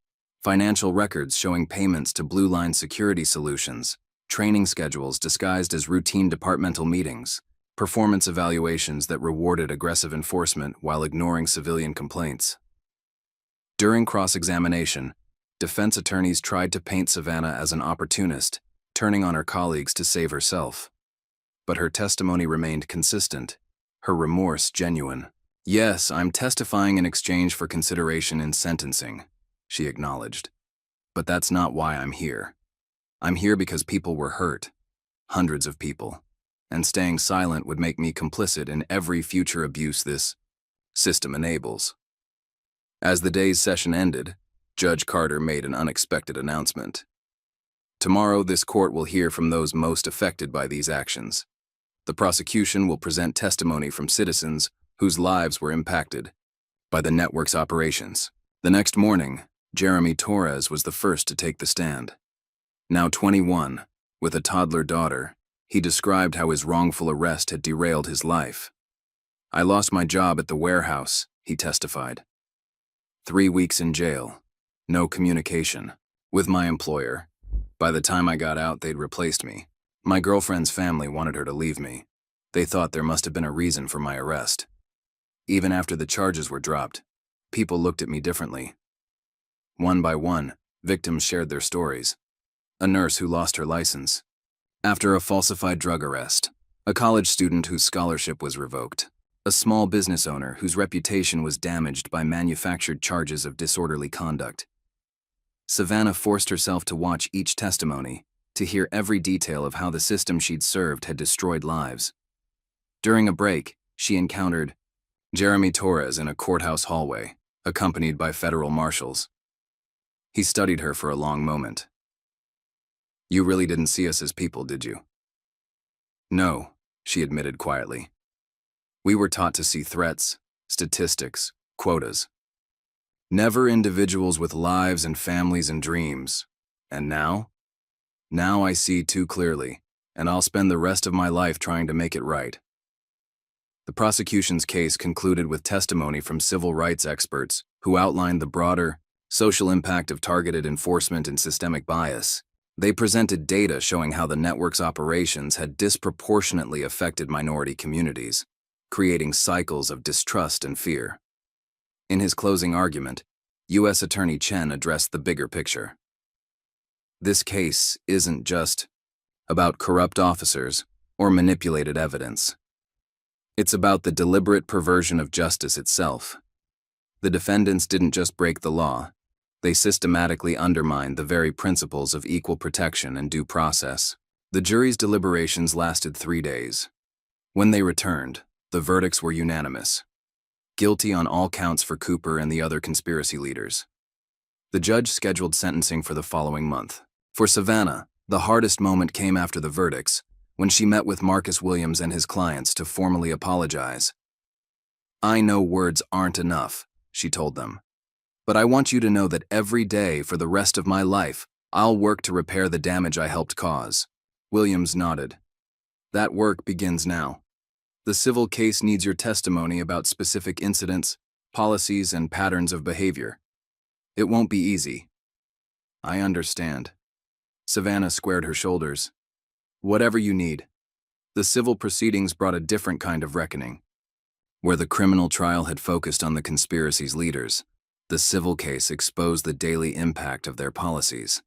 Financial records showing payments to Blue Line Security Solutions, training schedules disguised as routine departmental meetings, performance evaluations that rewarded aggressive enforcement while ignoring civilian complaints. During cross-examination, defense attorneys tried to paint Savannah as an opportunist, turning on her colleagues to save herself. But her testimony remained consistent, her remorse genuine. Yes, I'm testifying in exchange for consideration in sentencing, she acknowledged. But that's not why I'm here. I'm here because people were hurt, hundreds of people, and staying silent would make me complicit in every future abuse this system enables. As the day's session ended, Judge Carter made an unexpected announcement. Tomorrow, this court will hear from those most affected by these actions. The prosecution will present testimony from citizens whose lives were impacted by the network's operations. The next morning, Jeremy Torres was the first to take the stand. Now 21, with a toddler daughter, he described how his wrongful arrest had derailed his life. I lost my job at the warehouse, he testified. 3 weeks in jail, no communication with my employer. By the time I got out, they'd replaced me. My girlfriend's family wanted her to leave me. They thought there must have been a reason for my arrest. Even after the charges were dropped, people looked at me differently. One by one, victims shared their stories. A nurse who lost her license after a falsified drug arrest, a college student whose scholarship was revoked, a small business owner whose reputation was damaged by manufactured charges of disorderly conduct. Savannah forced herself to watch each testimony, to hear every detail of how the system she'd served had destroyed lives. During a break, she encountered Jeremy Torres in a courthouse hallway, accompanied by federal marshals. He studied her for a long moment. "You really didn't see us as people, did you?" "No," she admitted quietly. "We were taught to see threats, statistics, quotas. Never individuals with lives and families and dreams. And now? Now I see too clearly, and I'll spend the rest of my life trying to make it right." The prosecution's case concluded with testimony from civil rights experts who outlined the broader, social impact of targeted enforcement and systemic bias. They presented data showing how the network's operations had disproportionately affected minority communities, creating cycles of distrust and fear. In his closing argument, U.S. Attorney Chen addressed the bigger picture. This case isn't just about corrupt officers or manipulated evidence. It's about the deliberate perversion of justice itself. The defendants didn't just break the law, they systematically undermined the very principles of equal protection and due process. The jury's deliberations lasted 3 days. When they returned, the verdicts were unanimous. Guilty on all counts for Cooper and the other conspiracy leaders. The judge scheduled sentencing for the following month. For Savannah, the hardest moment came after the verdicts, when she met with Marcus Williams and his clients to formally apologize. "I know words aren't enough," she told them. "But I want you to know that every day for the rest of my life, I'll work to repair the damage I helped cause." Williams nodded. "That work begins now. The civil case needs your testimony about specific incidents, policies, and patterns of behavior. It won't be easy." "I understand." Savannah squared her shoulders. "Whatever you need." The civil proceedings brought a different kind of reckoning. Where the criminal trial had focused on the conspiracy's leaders, the civil case exposed the daily impact of their policies.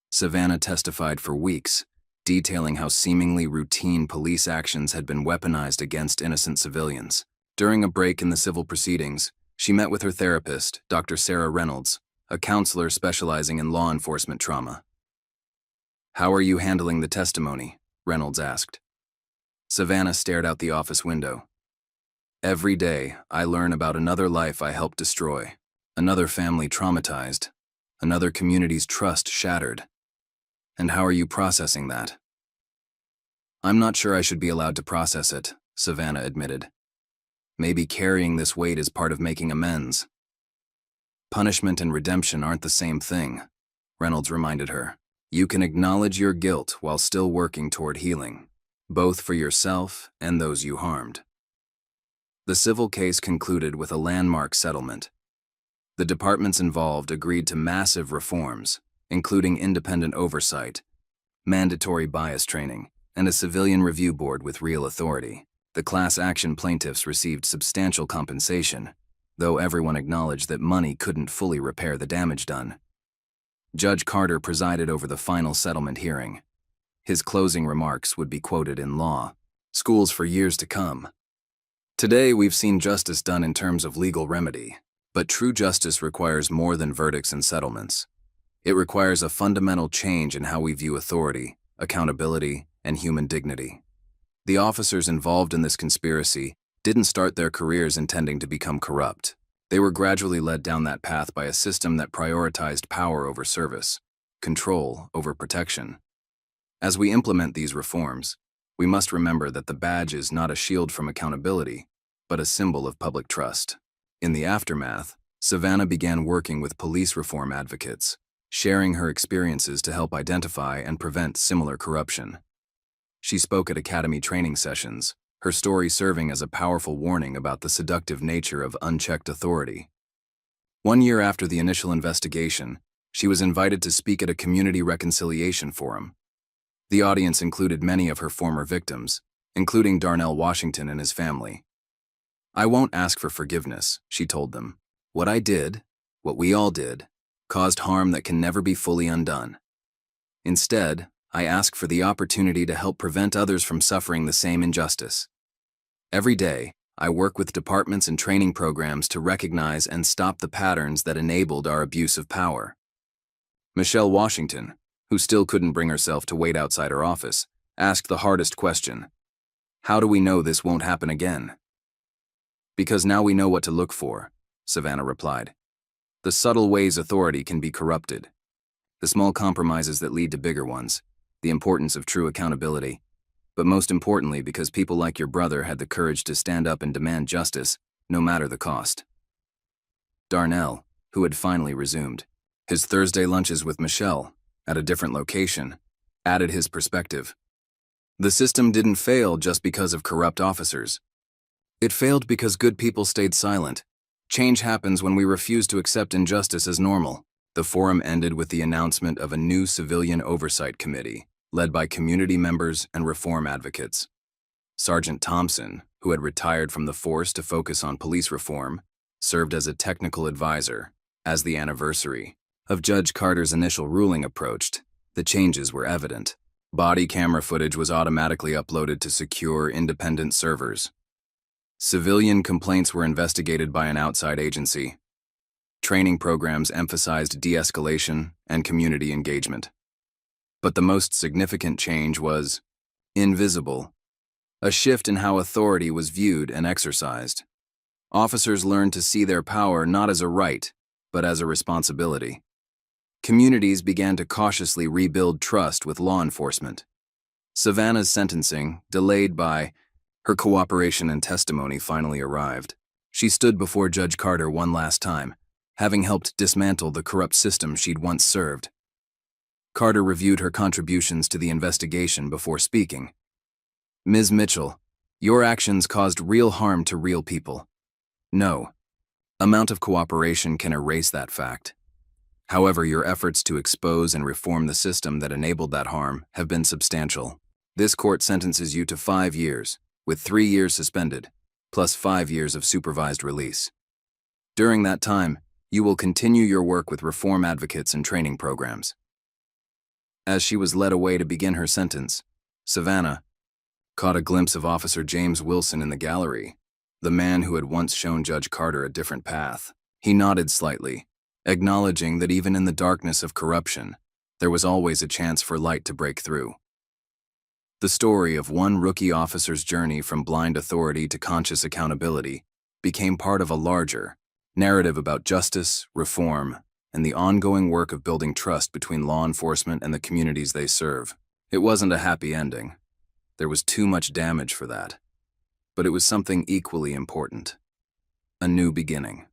Savannah testified for weeks, detailing how seemingly routine police actions had been weaponized against innocent civilians. During a break in the civil proceedings, she met with her therapist, Dr. Sarah Reynolds, a counselor specializing in law enforcement trauma. "How are you handling the testimony?" Reynolds asked. Savannah stared out the office window. "Every day, I learn about another life I helped destroy, another family traumatized, another community's trust shattered. And how are you processing that?" "I'm not sure I should be allowed to process it," Savannah admitted. "Maybe carrying this weight is part of making amends." "Punishment and redemption aren't the same thing," Reynolds reminded her. "You can acknowledge your guilt while still working toward healing, both for yourself and those you harmed." The civil case concluded with a landmark settlement. The departments involved agreed to massive reforms, including independent oversight, mandatory bias training, and a civilian review board with real authority. The class action plaintiffs received substantial compensation, though everyone acknowledged that money couldn't fully repair the damage done. Judge Carter presided over the final settlement hearing. His closing remarks would be quoted in law schools for years to come. "Today we've seen justice done in terms of legal remedy, but true justice requires more than verdicts and settlements. It requires a fundamental change in how we view authority, accountability, and human dignity. The officers involved in this conspiracy didn't start their careers intending to become corrupt. They were gradually led down that path by a system that prioritized power over service, control over protection. As we implement these reforms, we must remember that the badge is not a shield from accountability, but a symbol of public trust." In the aftermath, Savannah began working with police reform advocates, sharing her experiences to help identify and prevent similar corruption. She spoke at academy training sessions, her story serving as a powerful warning about the seductive nature of unchecked authority. 1 year after the initial investigation, she was invited to speak at a community reconciliation forum. The audience included many of her former victims, including Darnell Washington and his family. "I won't ask for forgiveness," she told them. "What I did, what we all did, caused harm that can never be fully undone. Instead, I ask for the opportunity to help prevent others from suffering the same injustice. Every day, I work with departments and training programs to recognize and stop the patterns that enabled our abuse of power." Michelle Washington, who still couldn't bring herself to wait outside her office, asked the hardest question: "How do we know this won't happen again?" Because now we know what to look for, Savannah replied. The subtle ways authority can be corrupted. The small compromises that lead to bigger ones. The importance of true accountability. But most importantly, because people like your brother had the courage to stand up and demand justice, no matter the cost. Darnell, who had finally resumed his Thursday lunches with Michelle, at a different location, added his perspective. The system didn't fail just because of corrupt officers. It failed because good people stayed silent. Change happens when we refuse to accept injustice as normal. The forum ended with the announcement of a new civilian oversight committee, led by community members and reform advocates. Sergeant Thompson, who had retired from the force to focus on police reform, served as a technical advisor. As the anniversary of Judge Carter's initial ruling approached, the changes were evident. Body camera footage was automatically uploaded to secure, independent servers. Civilian complaints were investigated by an outside agency. Training programs emphasized de-escalation and community engagement. But the most significant change was invisible. A shift in how authority was viewed and exercised. Officers learned to see their power not as a right, but as a responsibility. Communities began to cautiously rebuild trust with law enforcement. Savannah's sentencing, delayed by her cooperation and testimony, finally arrived. She stood before Judge Carter one last time, having helped dismantle the corrupt system she'd once served. Carter reviewed her contributions to the investigation before speaking. Ms. Mitchell, your actions caused real harm to real people. No amount of cooperation can erase that fact. However, your efforts to expose and reform the system that enabled that harm have been substantial. This court sentences you to 5 years, with 3 years suspended, plus 5 years of supervised release. During that time, you will continue your work with reform advocates and training programs. As she was led away to begin her sentence, Savannah caught a glimpse of Officer James Wilson in the gallery, the man who had once shown Judge Carter a different path. He nodded slightly, acknowledging that even in the darkness of corruption, there was always a chance for light to break through. The story of one rookie officer's journey from blind authority to conscious accountability became part of a larger narrative about justice, reform, and the ongoing work of building trust between law enforcement and the communities they serve. It wasn't a happy ending. There was too much damage for that. But it was something equally important: a new beginning.